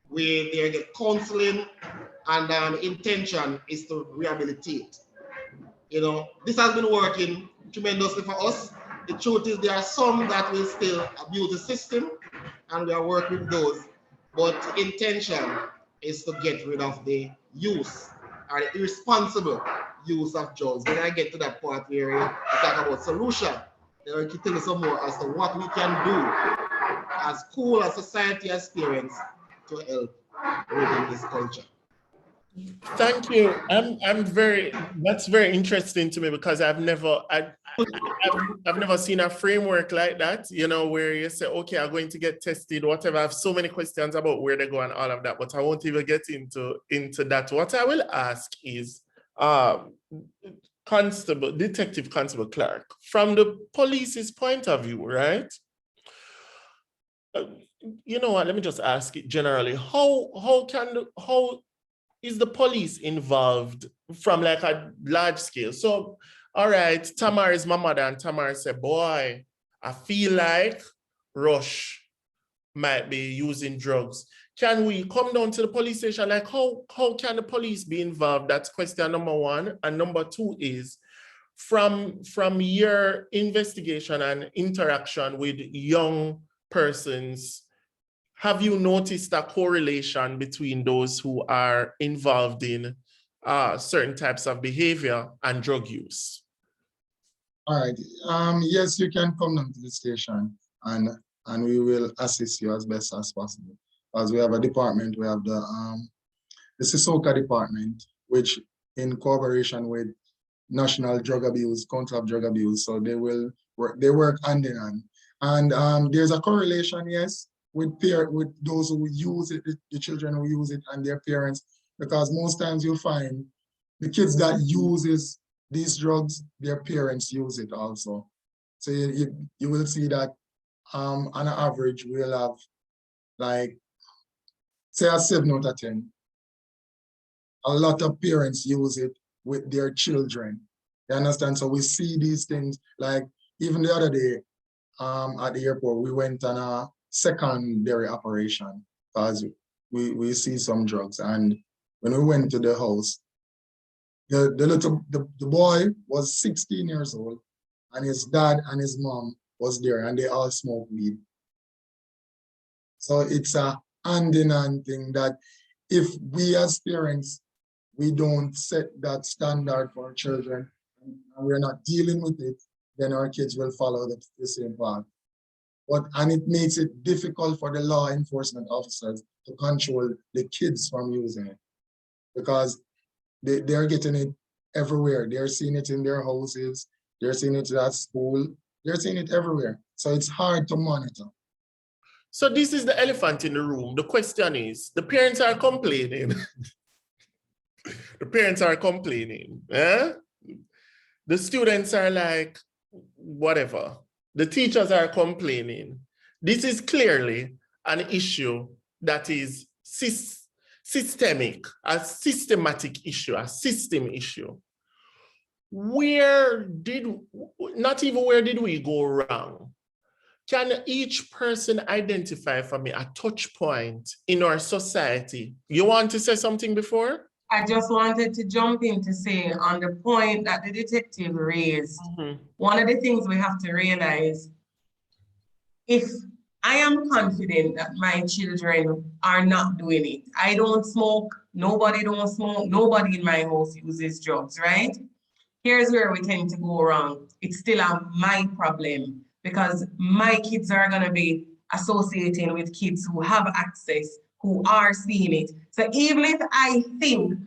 where they get counseling, and the intention is to rehabilitate. This has been working tremendously for us. The truth is there are some that will still abuse the system, and we are working with those. But intention is to get rid of the use or the irresponsible use of drugs. When I get to that part where we talk about solution, then I can tell you some more as to what we can do as cool as society as parents to help within this culture. Thank you. That's very interesting to me because I've never seen a framework like that, you know, where you say, okay, I'm going to get tested, whatever. I have so many questions about where they go and all of that, but I won't even get into that. What I will ask is, Detective Constable Clark, from the police's point of view, right? You know what, let me just ask it generally. How is the police involved from like a large scale? So, all right, Tamar is my mother, and Tamar said, boy, I feel like Rush might be using drugs. Can we come down to the police station? Like, how can the police be involved? That's question number one. And number two is, from your investigation and interaction with young persons, have you noticed a correlation between those who are involved in certain types of behavior and drug use? All right. Yes, you can come down to the station and we will assist you as best as possible. As we have a department, we have the Sisoka department, which in cooperation with National Drug Abuse, Council of Drug Abuse, so they work hand in hand. And there's a correlation, yes, with those who use it, the children who use it and their parents, because most times you find the kids that uses these drugs, their parents use it also. So you will see that on an average, we'll have like, say a 7 out of 10. A lot of parents use it with their children. You understand? So we see these things, like even the other day at the airport, we went on a secondary operation because we see some drugs. And when we went to the house, the boy was 16 years old, and his dad and his mom was there, and they all smoke weed. So it's a hand-in-hand thing that if we as parents, we don't set that standard for our children, and we're not dealing with it, then our kids will follow the same path. And it makes it difficult for the law enforcement officers to control the kids from using it, because they're getting it everywhere. They're seeing it in their houses, they're seeing it at school, they're seeing it everywhere. So it's hard to monitor. So this is the elephant in the room. The question is, the parents are complaining. The parents are complaining. Eh? The students are like, whatever. The teachers are complaining. This is clearly an issue that is systemic, a systematic issue, a system issue. Not even where did we go wrong? Can each person identify for me a touch point in our society? You want to say something before? I just wanted to jump in to say on the point that the detective raised, one of the things we have to realize, if I am confident that my children are not doing it, I don't smoke, nobody don't smoke, nobody in my house uses drugs, right? Here's where we tend to go wrong. It's still my problem, because my kids are gonna be associating with kids who have access, who are seeing it. So even if I think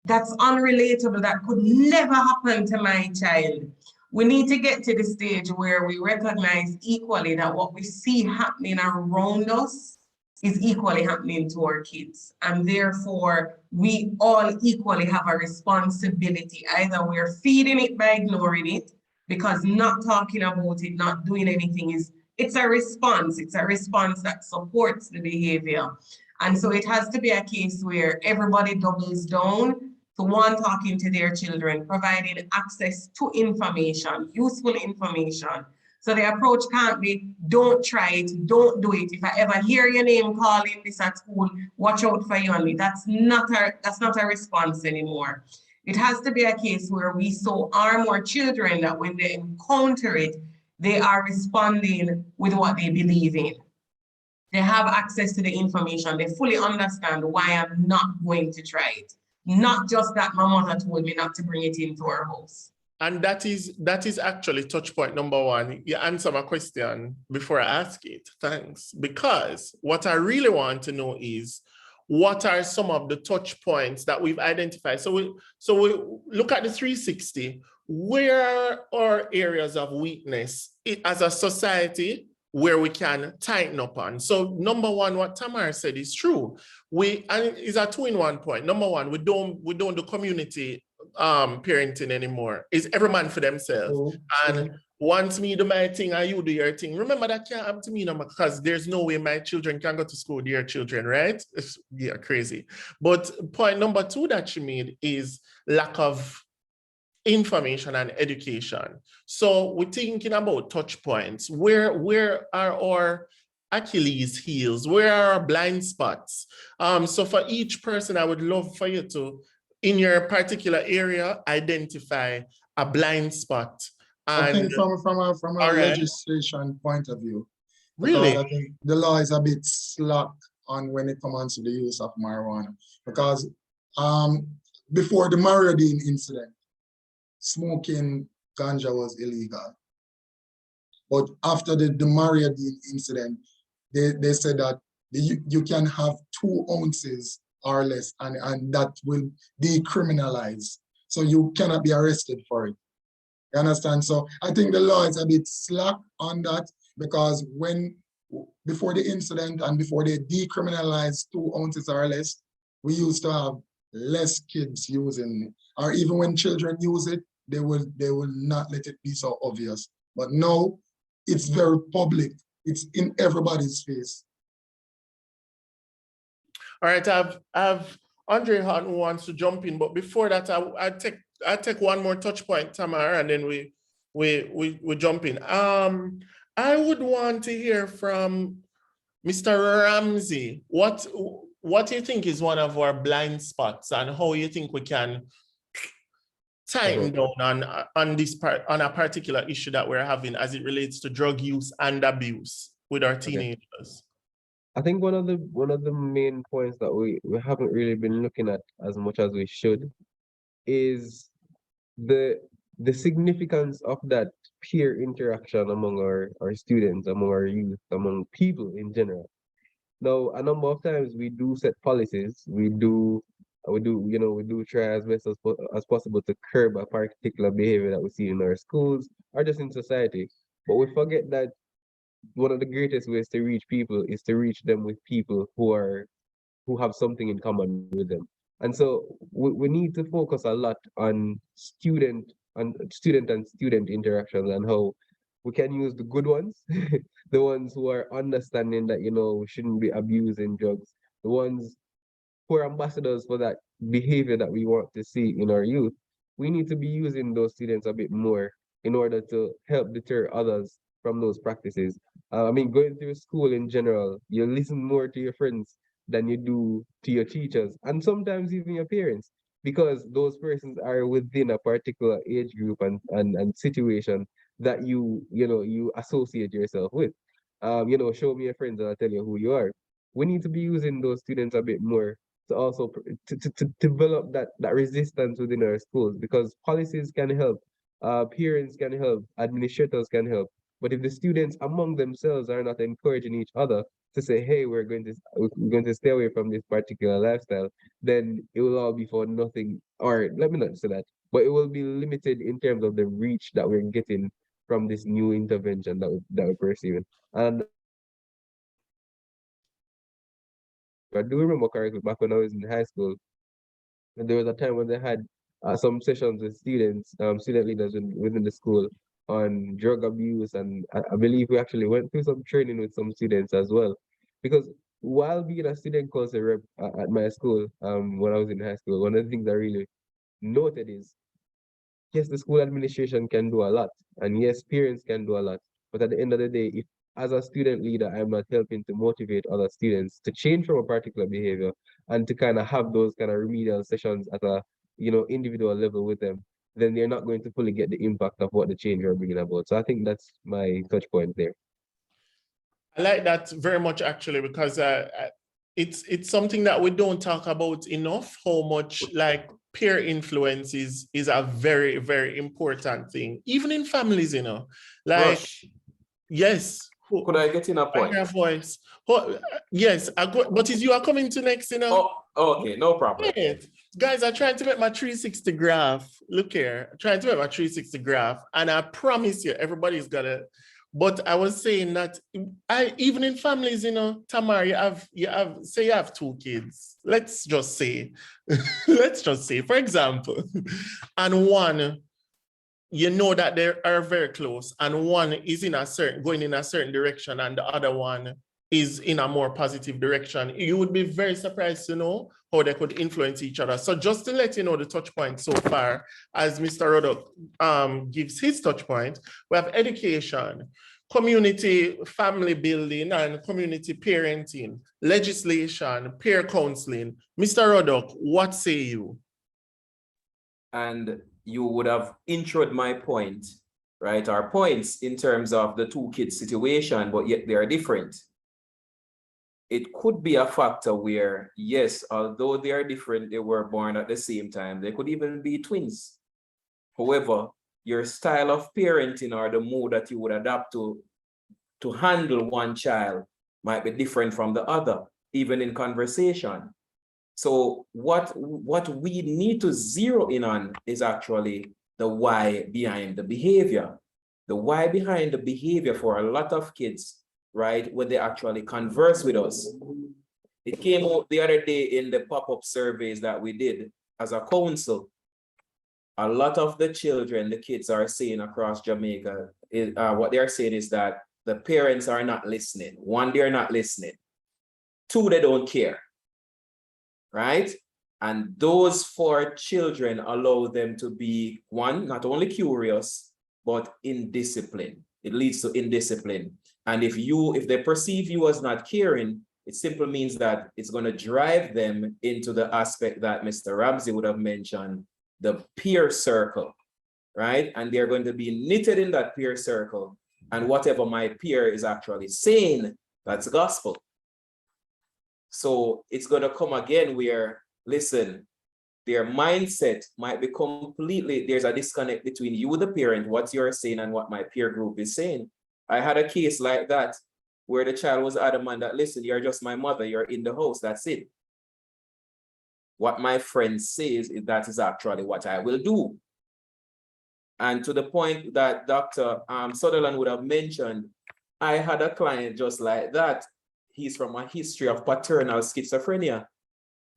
that's unrelatable, that could never happen to my child, we need to get to the stage where we recognize equally that what we see happening around us is equally happening to our kids. And therefore, we all equally have a responsibility. Either we're feeding it by ignoring it, because not talking about it, not doing anything it's a response. It's a response that supports the behavior. And so it has to be a case where everybody doubles down to one, talking to their children, providing access to information, useful information. So the approach can't be, don't try it, don't do it. If I ever hear your name calling this at school, watch out for you and me. That's not a response anymore. It has to be a case where we so arm our children that when they encounter it, they are responding with what they believe in. They have access to the information. They fully understand why I'm not going to try it. Not just that my mother told me not to bring it into our house. And that is actually touch point number one. You answer my question before I ask it. Thanks. Because what I really want to know is what are some of the touch points that we've identified? So we look at the 360. Where are areas of weakness as a society where we can tighten up on? So number one, what Tamara said is true. And it's a two-in-one point. Number one, we don't do community parenting anymore. It's every man for themselves. And once me do my thing and you do your thing, remember that can't happen to me no, because there's no way my children can go to school, their children, right? Yeah, crazy. But point number two that she made is lack of information and education. So we're thinking about touch points. Where are our Achilles heels? Where are our blind spots? So for each person, I would love for you to, in your particular area, identify a blind spot. And I think from a all right. legislation point of view, Really? because I think the law is a bit slack on when it comes to the use of marijuana. Because before the Maradine incident, smoking ganja was illegal. But after the Maradine incident, they said that you can have 2 ounces or less, and that will decriminalize. So you cannot be arrested for it. You understand? So I think the law is a bit slack on that, because before the incident and before they decriminalized 2 ounces or less, we used to have less kids using it. Or even when children use it, they will not let it be so obvious. But now it's very public. It's in everybody's face. All right, I've Andre Hunt who wants to jump in, but before that, I take one more touch point, Tamara, and then we jump in. I would want to hear from Mr. Ramsey. What do you think is one of our blind spots, and how you think we can tighten down on this part, on a particular issue that we're having as it relates to drug use and abuse with our teenagers? I think one of the main points that we haven't really been looking at as much as we should is the significance of that peer interaction among our students, among our youth, among people in general. Now, a number of times we do set policies, we do try as best as possible to curb a particular behavior that we see in our schools or just in society. But we forget that one of the greatest ways to reach people is to reach them with people who have something in common with them. And so we need to focus a lot on student and student interactions and how we can use the good ones, the ones who are understanding that, we shouldn't be abusing drugs, the ones who are ambassadors for that behavior that we want to see in our youth. We need to be using those students a bit more in order to help deter others from those practices. Going through school in general, you listen more to your friends than you do to your teachers, and sometimes even your parents, because those persons are within a particular age group and situation that you associate yourself with. Show me your friends and I'll tell you who you are. We need to be using those students a bit more to also to develop that resistance within our schools, because policies can help, parents can help, administrators can help. But if the students among themselves are not encouraging each other to say, hey, we're going to stay away from this particular lifestyle, then it will all be for nothing. Or let me not say that, but it will be limited in terms of the reach that we're getting from this new intervention that we're pursuing. And I do remember correctly back when I was in high school, and there was a time when they had some sessions with students, student leaders within the school on drug abuse, and I believe we actually went through some training with some students as well. Because while being a student council rep at my school, when I was in high school, one of the things I really noted is, yes, the school administration can do a lot, and yes, parents can do a lot. But at the end of the day, if as a student leader, I'm not helping to motivate other students to change from a particular behavior and to kind of have those kind of remedial sessions at a individual level with them, then they're not going to fully get the impact of what the change we're bringing about. So I think that's my touch point there. I like that very much actually, because it's something that we don't talk about enough, how much like peer influence is a very, very important thing, even in families, you know, like, Rush, yes. could I get in a point? My voice. Oh, yes, but is you are coming to next, you know? Oh, okay, no problem. Yes. Guys, I'm trying to make my 360 graph. Look here, I'm trying to make my 360 graph, and I promise you, everybody's gonna. But I was saying that even in families, you know, Tamar, you have 2 kids. Let's just say, for example, and one, you know that they are very close, and one is going in a certain direction, and the other one is in a more positive direction. You would be very surprised to know how they could influence each other. So just to let you know the touch point so far, as Mr. Roddock gives his touch point, we have education, community family building and community parenting, legislation, peer counseling. Mr. Roddock, what say you? And you would have introed my point, right? Our points in terms of the 2 kids situation, but yet they are different. It could be a factor where, yes, although they are different, they were born at the same time. They could even be twins. However, your style of parenting or the mode that you would adapt to handle one child might be different from the other, even in conversation. So what we need to zero in on is actually the why behind the behavior. The why behind the behavior for a lot of kids, right, when they actually converse with us. It came out the other day in the pop-up surveys that we did as a council. A lot of the children, the kids are saying across Jamaica, what they're saying is that the parents are not listening. 1, they're not listening. 2, they don't care, right? And those 4 children allow them to be, 1, not only curious, but indisciplined. It leads to indiscipline. And if they perceive you as not caring, it simply means that it's going to drive them into the aspect that Mr. Ramsey would have mentioned, the peer circle, right? And they're going to be knitted in that peer circle. And whatever my peer is actually saying, that's gospel. So it's going to come again where, listen, their mindset might be completely, there's a disconnect between you, the parent, what you're saying, and what my peer group is saying. I had a case like that where the child was adamant that, listen, you're just my mother, you're in the house, that's it. What my friend says is that is actually what I will do. And to the point that Dr. Sutherland would have mentioned, I had a client just like that. He's from a history of paternal schizophrenia,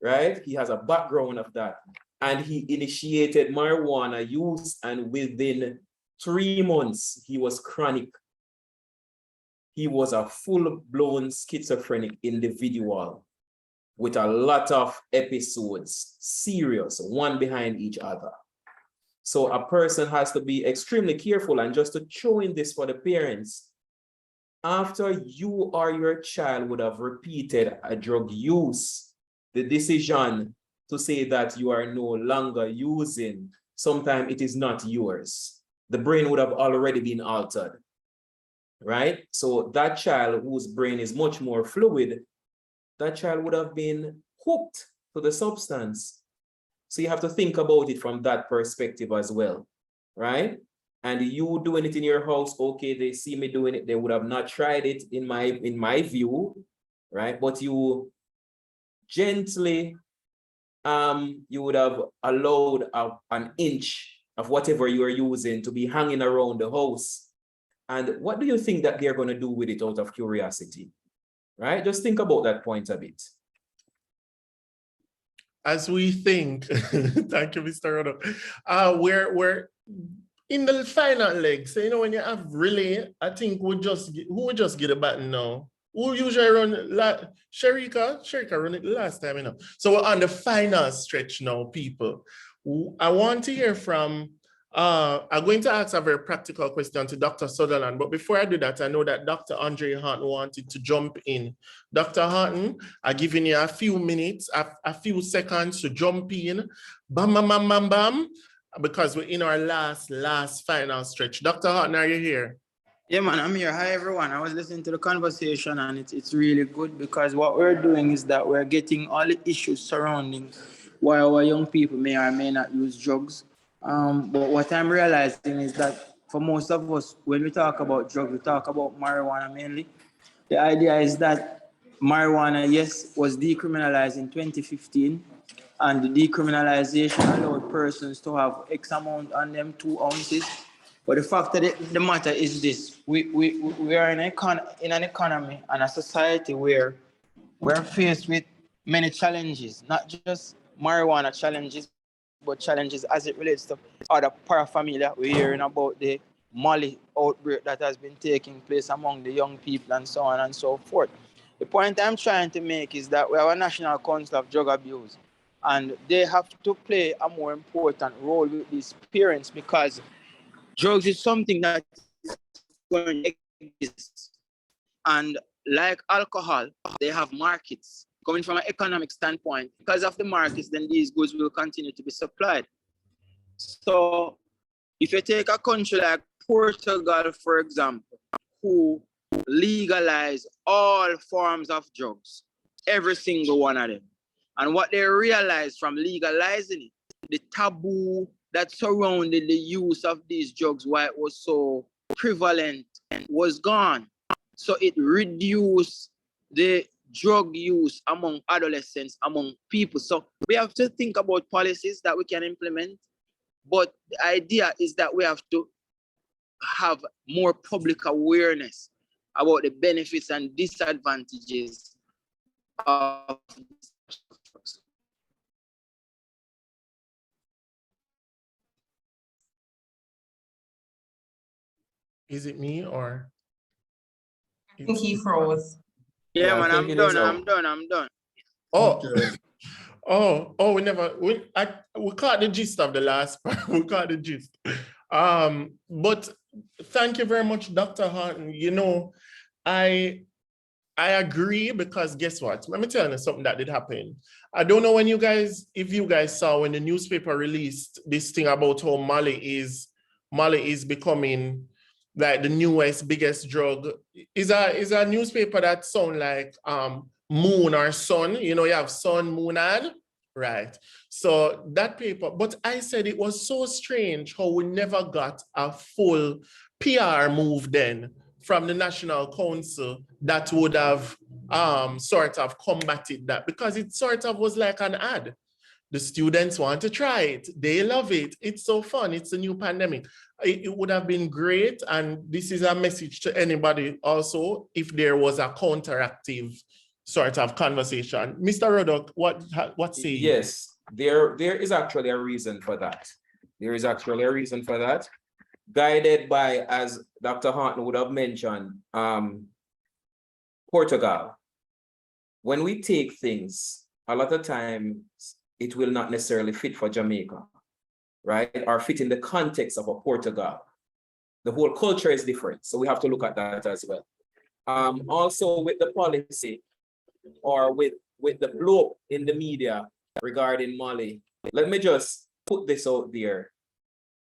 right? He has a background of that. And he initiated marijuana use, and within 3 months, he was chronic. He was a full-blown schizophrenic individual with a lot of episodes, serious, one behind each other. So a person has to be extremely careful. And just to throw in this for the parents, after you or your child would have repeated a drug use, the decision to say that you are no longer using, sometimes it is not yours. The brain would have already been altered, right? So that child whose brain is much more fluid, that child would have been hooked to the substance. So you have to think about it from that perspective as well, right? And you doing it in your house, okay, they see me doing it, they would have not tried it in my view, right? But you gently, you would have allowed an inch of whatever you are using to be hanging around the house. And what do you think that they're going to do with it out of curiosity, right? Just think about that point a bit. As we think, thank you, Mr. Roddock. We're in the final leg. So, you know, when you have relay, I think who would just get a button now? Who usually run, Sharika run it last time, you know. So we're on the final stretch now, people. I want to hear from, I'm going to ask a very practical question to Dr. Sutherland, but before I do that, I know that Dr. Andre Horton wanted to jump in. Dr. Horton, I'm giving you a few minutes, a few seconds to jump in. Bam, bam, bam, bam, bam, because we're in our last final stretch. Dr. Horton, are you here? Yeah, man, I'm here. Hi, everyone. I was listening to the conversation, and it's really good because what we're doing is that we're getting all the issues surrounding why our young people may or may not use drugs. But what I'm realizing is that for most of us, when we talk about drugs, we talk about marijuana mainly. The idea is that marijuana, yes, was decriminalized in 2015, and the decriminalization allowed persons to have X amount on them, 2 ounces. But the fact of the matter is this: we are in an economy and a society where we're faced with many challenges, not just marijuana challenges, but challenges as it relates to other paraphernalia. We're hearing about the Mali outbreak that has been taking place among the young people and so on and so forth. The point I'm trying to make is that we have a National Council of Drug Abuse, and they have to play a more important role with these parents because drugs is something that is going to exist. And like alcohol, they have markets. Coming from an economic standpoint, because of the markets, then these goods will continue to be supplied. So if you take a country like Portugal, for example, who legalize all forms of drugs, every single one of them. And what they realized from legalizing it, the taboo that surrounded the use of these drugs, why it was so prevalent, was gone. So it reduced the drug use among adolescents, among people. So we have to think about policies that we can implement. But the idea is that we have to have more public awareness about the benefits and disadvantages of drugs. Is it me or? I think he froze. Yeah, Yeah, I man, think I'm it is done. out. I'm done. Oh, Okay. we caught the gist of the last part. We caught the gist. But thank you very much, Dr. Horton. You know, I agree because guess what? Let me tell you something that did happen. I don't know if you guys saw when the newspaper released this thing about how Mali is becoming like the newest, biggest drug. Is a newspaper that sound like Moon or Sun. You know, you have Sun, Moon, and right. So that paper, but I said it was so strange how we never got a full PR move then from the National Council that would have sort of combated that, because it sort of was like an ad. The students want to try it. They love it. It's so fun. It's a new pandemic. It would have been great. And this is a message to anybody also, if there was a counteractive sort of conversation. Mr. Rodok, what say you? Yes, there is actually a reason for that. There is actually a reason for that. Guided by, as Dr. Horton would have mentioned, Portugal. When we take things, a lot of times it will not necessarily fit for Jamaica, right? Or fit in the context of a Portugal. The whole culture is different, so we have to look at that as well. Also with the policy or with the blow in the media regarding Mali, let me just put this out there.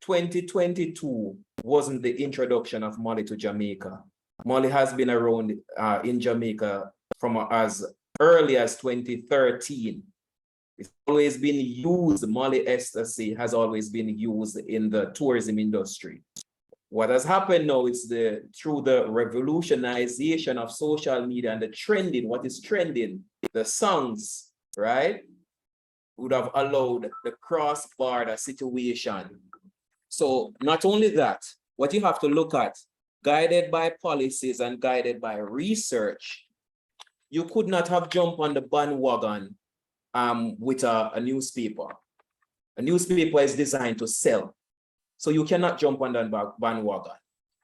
2022 wasn't the introduction of Mali to Jamaica. Mali has been around in Jamaica from as early as 2013. It's always been used, Mali ecstasy has always been used in the tourism industry. What has happened now is through the revolutionization of social media and the trending, what is trending, the songs, right, would have allowed the cross-border situation. So not only that, what you have to look at, guided by policies and guided by research, you could not have jumped on the bandwagon with a newspaper. A newspaper is designed to sell. So you cannot jump on that bandwagon.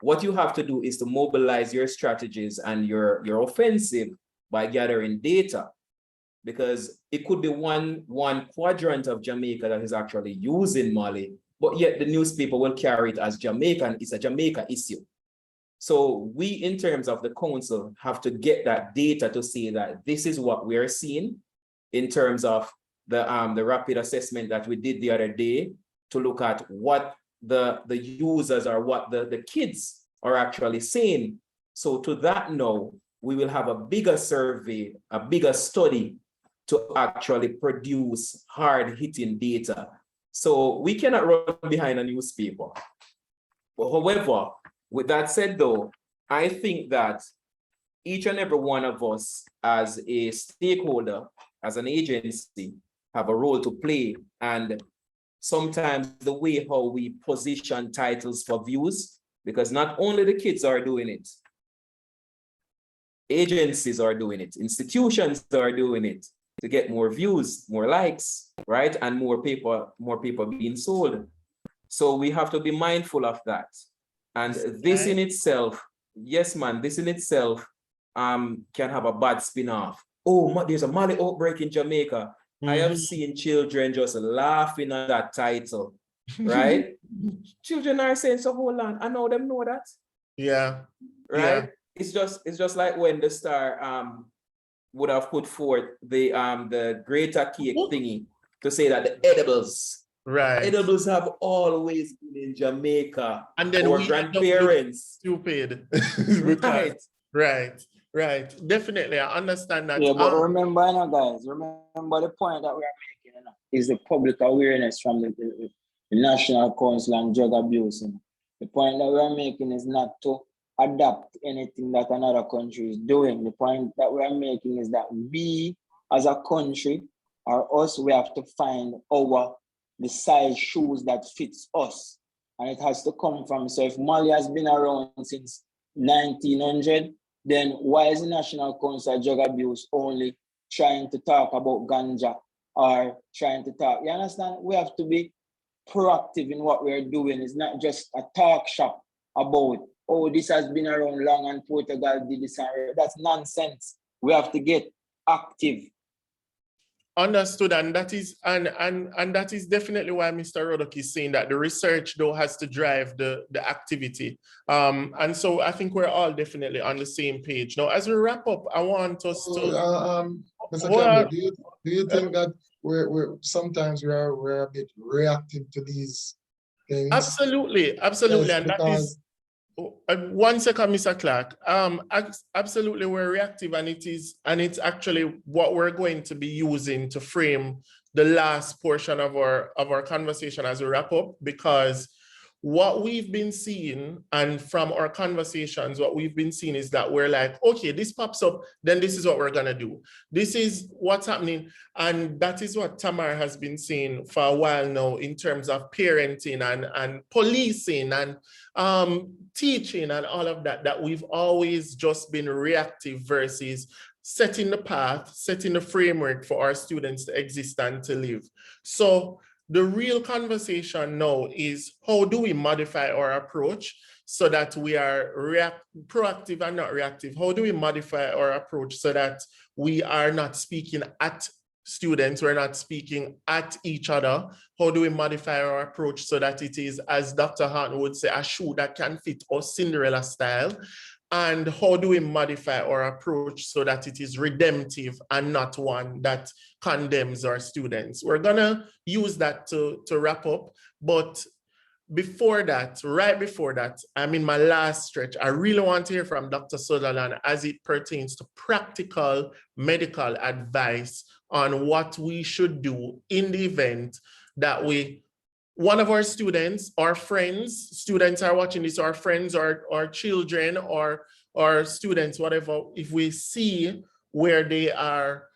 What you have to do is to mobilize your strategies and your offensive by gathering data, because it could be one quadrant of Jamaica that is actually using Mali, but yet the newspaper will carry it as Jamaican. It's a Jamaica issue. So we, in terms of the council, have to get that data to say that this is what we're seeing in terms of the rapid assessment that we did the other day, to look at what the users or what the kids are actually saying. So to that now, we will have a bigger survey, a bigger study to actually produce hard-hitting data. So we cannot run behind a newspaper. But however, with that said though, I think that each and every one of us as a stakeholder, as an agency, have a role to play. And sometimes the way how we position titles for views, because not only the kids are doing it, agencies are doing it, institutions are doing it to get more views, more likes, right? And more paper being sold. So we have to be mindful of that. And this in itself, yes, man, this in itself can have a bad spin-off. Oh, there's a Mali outbreak in Jamaica. I have seen children just laughing at that title, right? Children are saying, so hold on, I know them know that. Yeah. Right? Yeah. It's just like when the Star would have put forth the greater cake thingy to say that the edibles have always been in Jamaica. And then our we grandparents stupid. Right. Right. Definitely, I understand that. Yeah, but remember, guys, remember the point that we are making is the public awareness from the National Council on Drug Abuse. The point that we are making is not to adapt anything that another country is doing. The point that we are making is that we, as a country, or us, we have to find the size shoes that fits us. And it has to come from, so if Mali has been around since 1900, then why is the National Council of Drug Abuse only trying to talk about ganja or trying to talk? You understand? We have to be proactive in what we're doing. It's not just a talk shop about, oh, this has been around long and Portugal did this. That's nonsense. We have to get active. Understood, and that is that is definitely why Mr. Rodok is saying that the research though has to drive the activity. And so I think we're all definitely on the same page. Now, as we wrap up, I want us to Mr. Campbell, do you think that we're sometimes we're a bit reactive to these things? Absolutely. Yes, And that is 1 second, Mr. Clark. Absolutely, we're reactive, and it's actually what we're going to be using to frame the last portion of our conversation as we wrap up, because what we've been seeing, and from our conversations, what we've been seeing is that we're like, okay, this pops up, then this is what we're gonna do. This is what's happening. And that is what Tamar has been saying for a while now in terms of parenting and policing and teaching and all of that, that we've always just been reactive versus setting the path, setting the framework for our students to exist and to live. So the real conversation now is, how do we modify our approach so that we are proactive and not reactive? How do we modify our approach so that we are not speaking at students, we're not speaking at each other? How do we modify our approach so that it is, as Dr. Hart would say, a shoe that can fit us Cinderella style? And how do we modify our approach so that it is redemptive and not one that condemns our students? We're gonna use that to wrap up. But before that, right before that, I'm in my last stretch. I really want to hear from Dr. Sutherland as it pertains to practical medical advice on what we should do in the event that one of our students, our friends, students are watching this, our friends, our children, or students, whatever, if we see where they are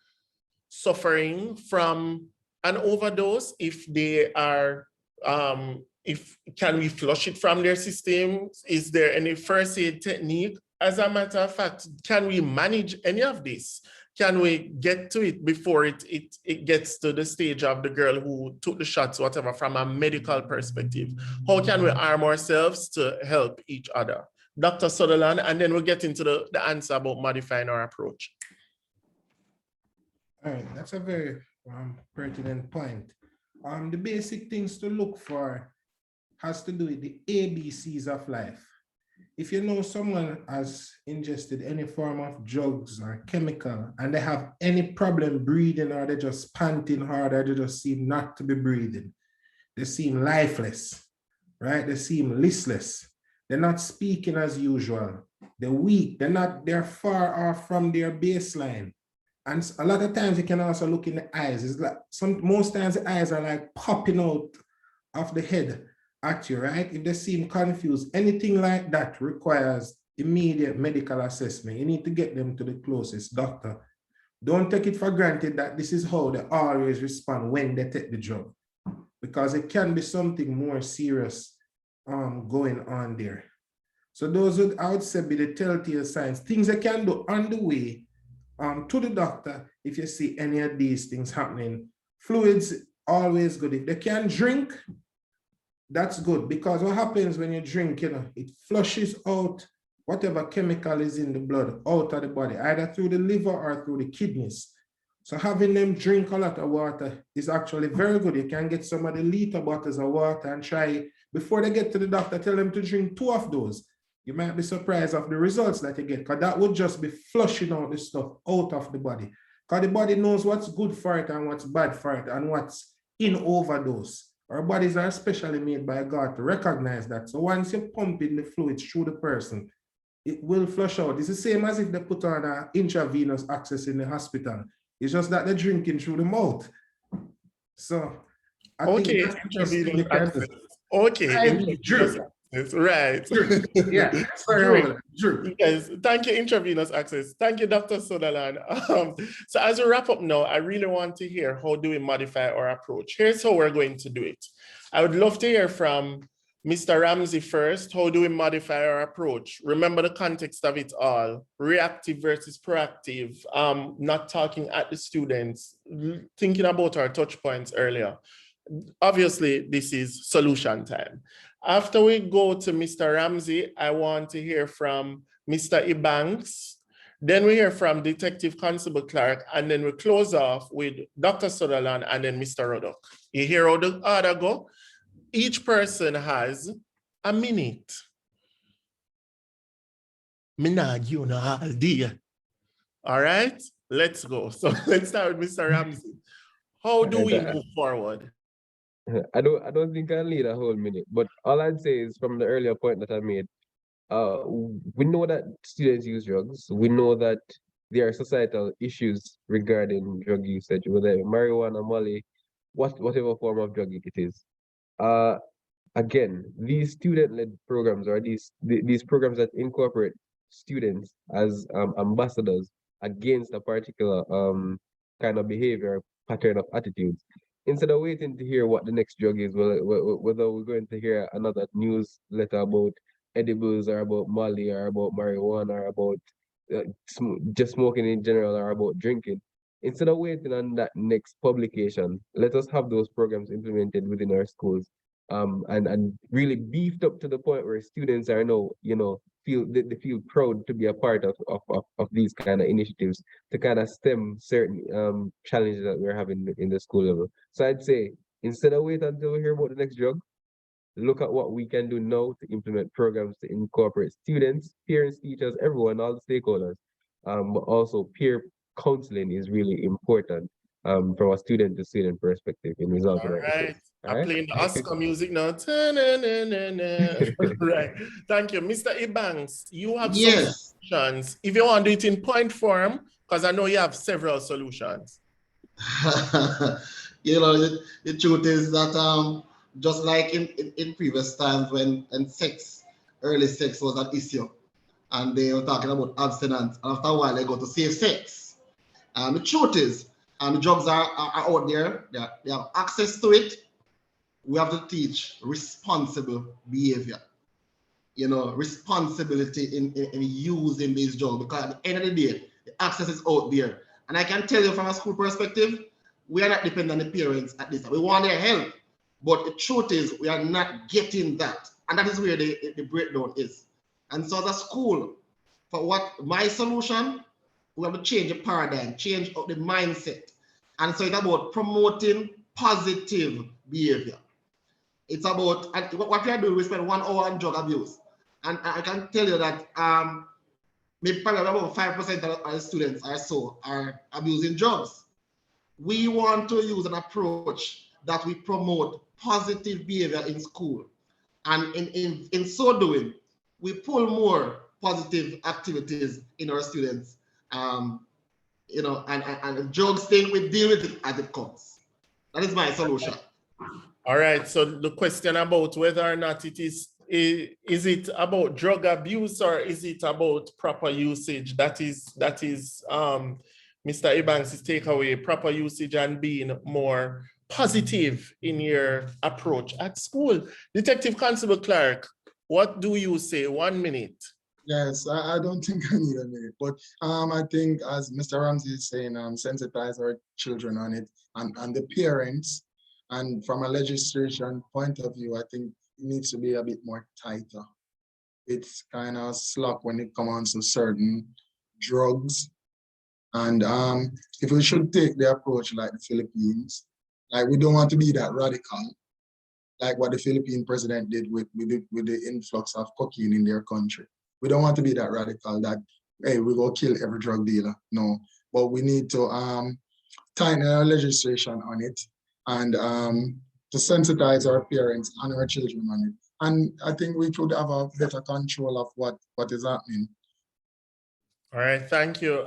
suffering from an overdose, if they are, can we flush it from their system? Is there any first aid technique? As a matter of fact, can we manage any of this? Can we get to it before it gets to the stage of the girl who took the shots, whatever, from a medical perspective? How can we arm ourselves to help each other? Dr. Sutherland, and then we'll get into the answer about modifying our approach. All right, that's a very pertinent point. The basic things to look for has to do with the ABCs of life. If you know someone has ingested any form of drugs or chemical and they have any problem breathing, or they're just panting hard, or they just seem not to be breathing, they seem lifeless, right? They seem listless. They're not speaking as usual. They're weak. They're far off from their baseline. And a lot of times you can also look in the eyes. It's like most times the eyes are like popping out of the head at you, right? If they seem confused, anything like that requires immediate medical assessment. You need to get them to the closest doctor. Don't take it for granted that this is how they always respond when they take the drug, because it can be something more serious going on there. So those would, I would say, be the telltale signs, things they can do on the way to the doctor if you see any of these things happening. Fluids, always good. If they can drink, that's good, because what happens when you drink, it flushes out whatever chemical is in the blood out of the body, either through the liver or through the kidneys. So having them drink a lot of water is actually very good. You can get some of the liter bottles of water and try, before they get to the doctor, tell them to drink 2 of those. You might be surprised of the results that you get, because that would just be flushing out the stuff out of the body. Because the body knows what's good for it and what's bad for it and what's in overdose. Our bodies are specially made by God to recognize that. So once you pump in the fluids through the person, it will flush out. It's the same as if they put on an intravenous access in the hospital. It's just that they're drinking through the mouth. So I think that's intravenous access. Okay, intravenous access. Right. Yeah. Sorry, Drew. Yes, thank you, intravenous access. Thank you, Dr. Sutherland. So as we wrap up now, I really want to hear, how do we modify our approach? Here's how we're going to do it. I would love to hear from Mr. Ramsey first. How do we modify our approach? Remember the context of it all, reactive versus proactive, not talking at the students, thinking about our touch points earlier. Obviously, this is solution time. After we go to Mr. Ramsey, I want to hear from Mr. Ebanks. Then we hear from Detective Constable Clark, and then we close off with Dr. Sutherland and then Mr. Ruddock. You hear how the order go? Each person has a minute. All right, let's go. So let's start with Mr. Ramsey. How do we move forward? I don't think I'll need a whole minute, but all I'd say is, from the earlier point that I made, we know that students use drugs. We know that there are societal issues regarding drug usage, whether marijuana, molly, whatever form of drug it is. Again, these student-led programs, or these programs that incorporate students as ambassadors against a particular kind of behavior, pattern of attitudes, instead of waiting to hear what the next drug is, whether we're going to hear another newsletter about edibles or about Molly or about marijuana or about just smoking in general or about drinking, instead of waiting on that next publication, let us have those programs implemented within our schools, and really beefed up to the point where students are now, they feel proud to be a part of these kind of initiatives to kind of stem certain challenges that we're having in the school level. So I'd say, instead of wait until we hear about the next drug, look at what we can do now to implement programs to incorporate students, parents, teachers, everyone, all the stakeholders. But also peer counseling is really important from a student to student perspective in resolving our issues. I'm playing the Oscar music now. Right. Thank you. Mr. Ebanks, you have some solutions. If you want to do it in point form, because I know you have several solutions. The truth is that just like in previous times when early sex was an issue, and they were talking about abstinence, and after a while they go to safe sex. The truth is, the drugs are out there, they have access to it. We have to teach responsible behavior, responsibility in using these drugs, because at the end of the day, the access is out there. And I can tell you from a school perspective, we are not dependent on the parents at this time. We want their help, but the truth is we are not getting that. And that is where the breakdown is. And so as a school, for what my solution, we have to change the paradigm, change the mindset. And so it's about promoting positive behavior. It's about, what we are doing, we spend 1 hour on drug abuse. And I can tell you that maybe probably about 5% of our students are abusing drugs. We want to use an approach that we promote positive behavior in school. And in so doing, we pull more positive activities in our students. You know, and the drugs thing, we deal with it as it comes. That is my solution. All right, so the question about whether or not it is it about drug abuse or is it about proper usage? That is Mr. Ebanks' takeaway, proper usage and being more positive in your approach at school. Detective Constable Clark, what do you say? 1 minute. Yes, I don't think I need a minute, but I think as Mr. Ramsey is saying, sensitize our children on it and the parents. And from a legislation point of view, I think it needs to be a bit more tighter. It's kind of slack when it comes to certain drugs. And if we should take the approach like the Philippines, like we don't want to be that radical, like what the Philippine president did with the influx of cocaine in their country. We don't want to be that radical that, hey, we go kill every drug dealer. No, but we need to tighten our legislation on it and to sensitize our parents and our children on it. And I think we could have a better control of what is happening. All right, thank you.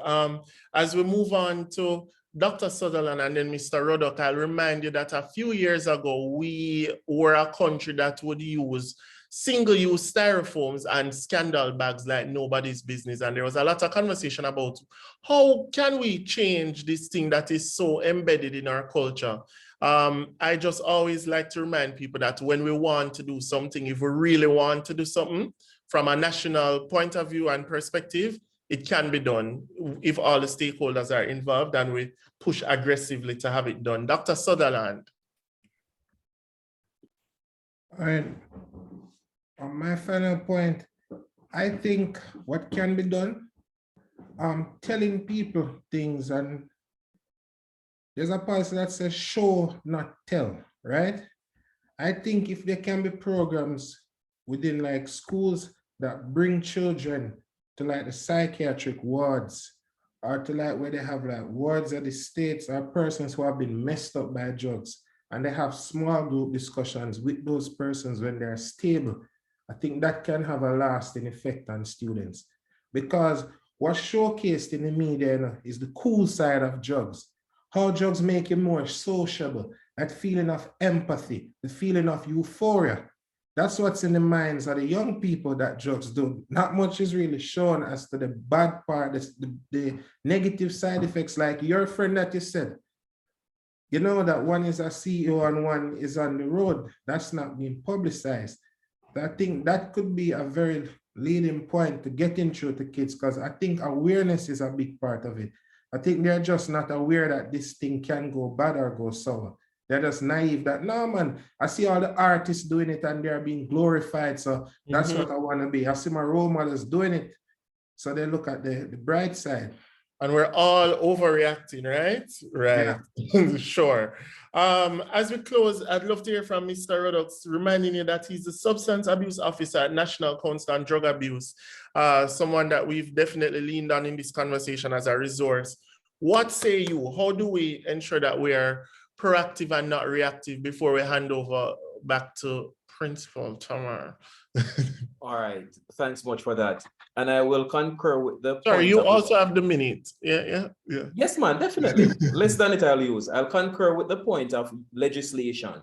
As we move on to Dr. Sutherland and then Mr. Ruddock, I'll remind you that a few years ago, we were a country that would use single-use styrofoams and scandal bags like nobody's business. And there was a lot of conversation about how can we change this thing that is so embedded in our culture. I just always like to remind people that when we want to do something, if we really want to do something from a national point of view and perspective, it can be done if all the stakeholders are involved and we push aggressively to have it done. Dr. Sutherland. All right. On my final point, I think what can be done, telling people things, and there's a policy that says show, not tell, right? I think if there can be programs within like schools that bring children to like the psychiatric wards or to like where they have like wards at the states or persons who have been messed up by drugs, and they have small group discussions with those persons when they're stable, I think that can have a lasting effect on students. Because what's showcased in the media, you know, is the cool side of drugs. How drugs make you more sociable, that feeling of empathy, the feeling of euphoria. That's what's in the minds of the young people that drugs do. Not much is really shown as to the bad part, the negative side effects, like your friend that you said. You know that one is a CEO and one is on the road. That's not being publicized. I think that could be a very leading point to getting through to kids, because I think awareness is a big part of it. I think they're just not aware that this thing can go bad or go sour. They're just naive that, no, man, I see all the artists doing it and they're being glorified. So that's what I want to be. I see my role models doing it. So they look at the bright side. And we're all overreacting, right? Right, yeah. Sure. As we close, I'd love to hear from Mr. Ruddock, reminding you that he's the substance abuse officer at National Council on Drug Abuse, someone that we've definitely leaned on in this conversation as a resource. What say you? How do we ensure that we are proactive and not reactive before we hand over back to Principal Tamar? All right, thanks much for that. And I will concur with the Sorry, you also have the minute. Yeah. Yes, man, definitely. Less than it I'll use. I'll concur with the point of legislation.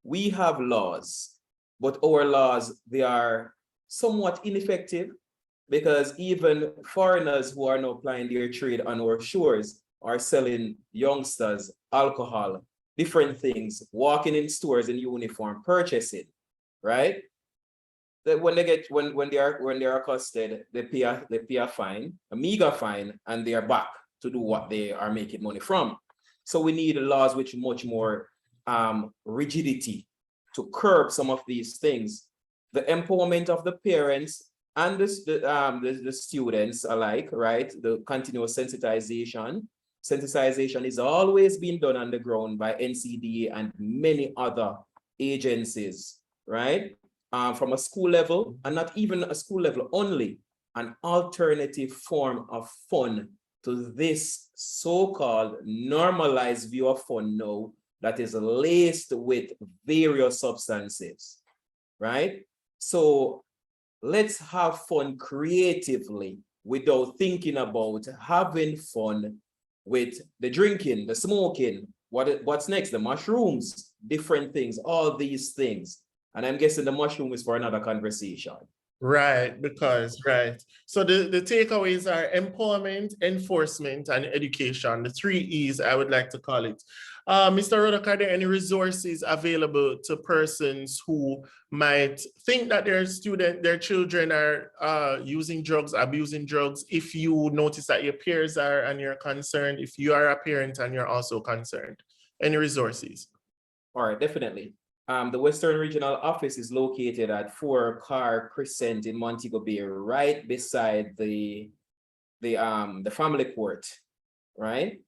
We have laws, but our laws, they are somewhat ineffective because even foreigners who are now plying their trade on our shores are selling youngsters alcohol, different things, walking in stores in uniform, purchasing, right? That when they are accosted, they pay a fine, a meager fine, and they are back to do what they are making money from. So we need laws which much more rigidity to curb some of these things. The empowerment of the parents and the students alike, right? The continuous sensitization. Sensitization is always being done on the ground by NCDA and many other agencies, right? From a school level, and not even a school level only, an alternative form of fun to this so-called normalized view of fun now that is laced with various substances, right? So let's have fun creatively without thinking about having fun with the drinking, the smoking, what's next, the mushrooms, different things, all these things. And I'm guessing the mushroom is for another conversation. Right, because, right. So the takeaways are empowerment, enforcement, and education, the 3 E's I would like to call it. Mr. Rodok, are there any resources available to persons who might think that their children are using drugs, abusing drugs? If you notice that your peers are and you're concerned, if you are a parent and you're also concerned, any resources? All right, definitely. The Western Regional Office is located at 4 Car Crescent in Montego Bay, right beside the family court, right?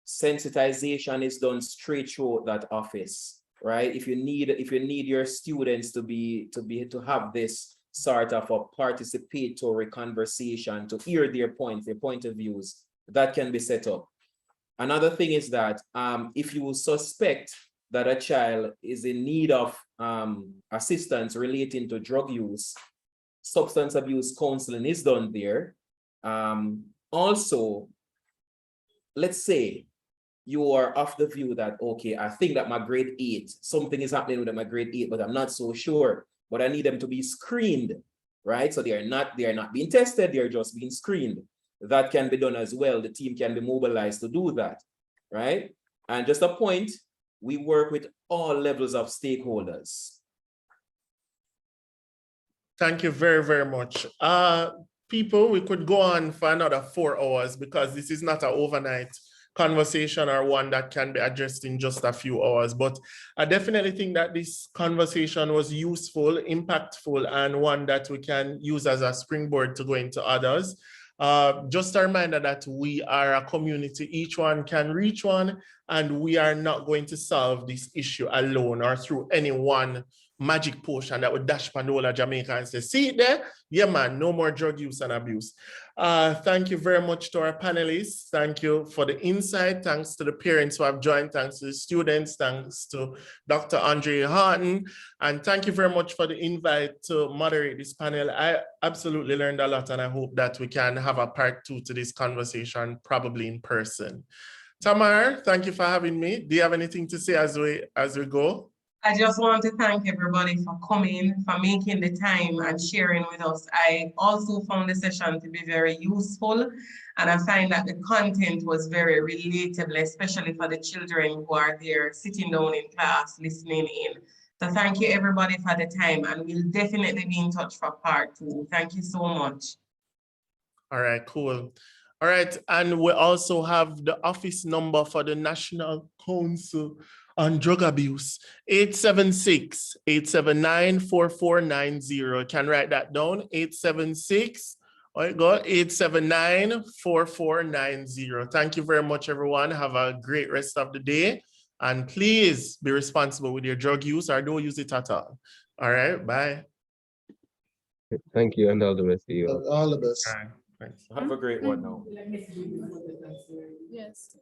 Sensitization is done straight through that office, right? If you need your students to have this sort of a participatory conversation, to hear their point of views, that can be set up. Another thing is that if you suspect that a child is in need of assistance relating to drug use, substance abuse counseling is done there. Also, let's say you are of the view that, okay, I think that my grade 8, something is happening with my grade 8, but I'm not so sure, but I need them to be screened, right? So they are not being tested, they're just being screened. That can be done as well. The team can be mobilized to do that, right? And just a point, we work with all levels of stakeholders. Thank you very, very much. People, we could go on for another 4 hours because this is not an overnight conversation or one that can be addressed in just a few hours. But I definitely think that this conversation was useful, impactful, and one that we can use as a springboard to go into others. Just a reminder that we are a community, each one can reach one, and we are not going to solve this issue alone or through any one magic potion that would dash Pandola, Jamaica and say, see it there? Yeah, man, no more drug use and abuse. Thank you very much to our panelists. Thank you for the insight. Thanks to the parents who have joined. Thanks to the students. Thanks to Dr. Andre Harton. And thank you very much for the invite to moderate this panel. I absolutely learned a lot, and I hope that we can have a part 2 to this conversation, probably in person. Tamar, thank you for having me. Do you have anything to say as we go? I just want to thank everybody for coming, for making the time and sharing with us. I also found the session to be very useful, and I find that the content was very relatable, especially for the children who are there sitting down in class, listening in. So thank you everybody for the time, and we'll definitely be in touch for part 2. Thank you so much. All right, cool. All right, and we also have the office number for the National Council on Drug Abuse, 876-879-4490. Can write that down, 876, all right, go, 879-4490. Thank you very much, everyone. Have a great rest of the day. And please be responsible with your drug use or don't use it at all. All right, bye. Thank you, and all the best to you. All the best. All right, thanks. Have a great one now. Yes.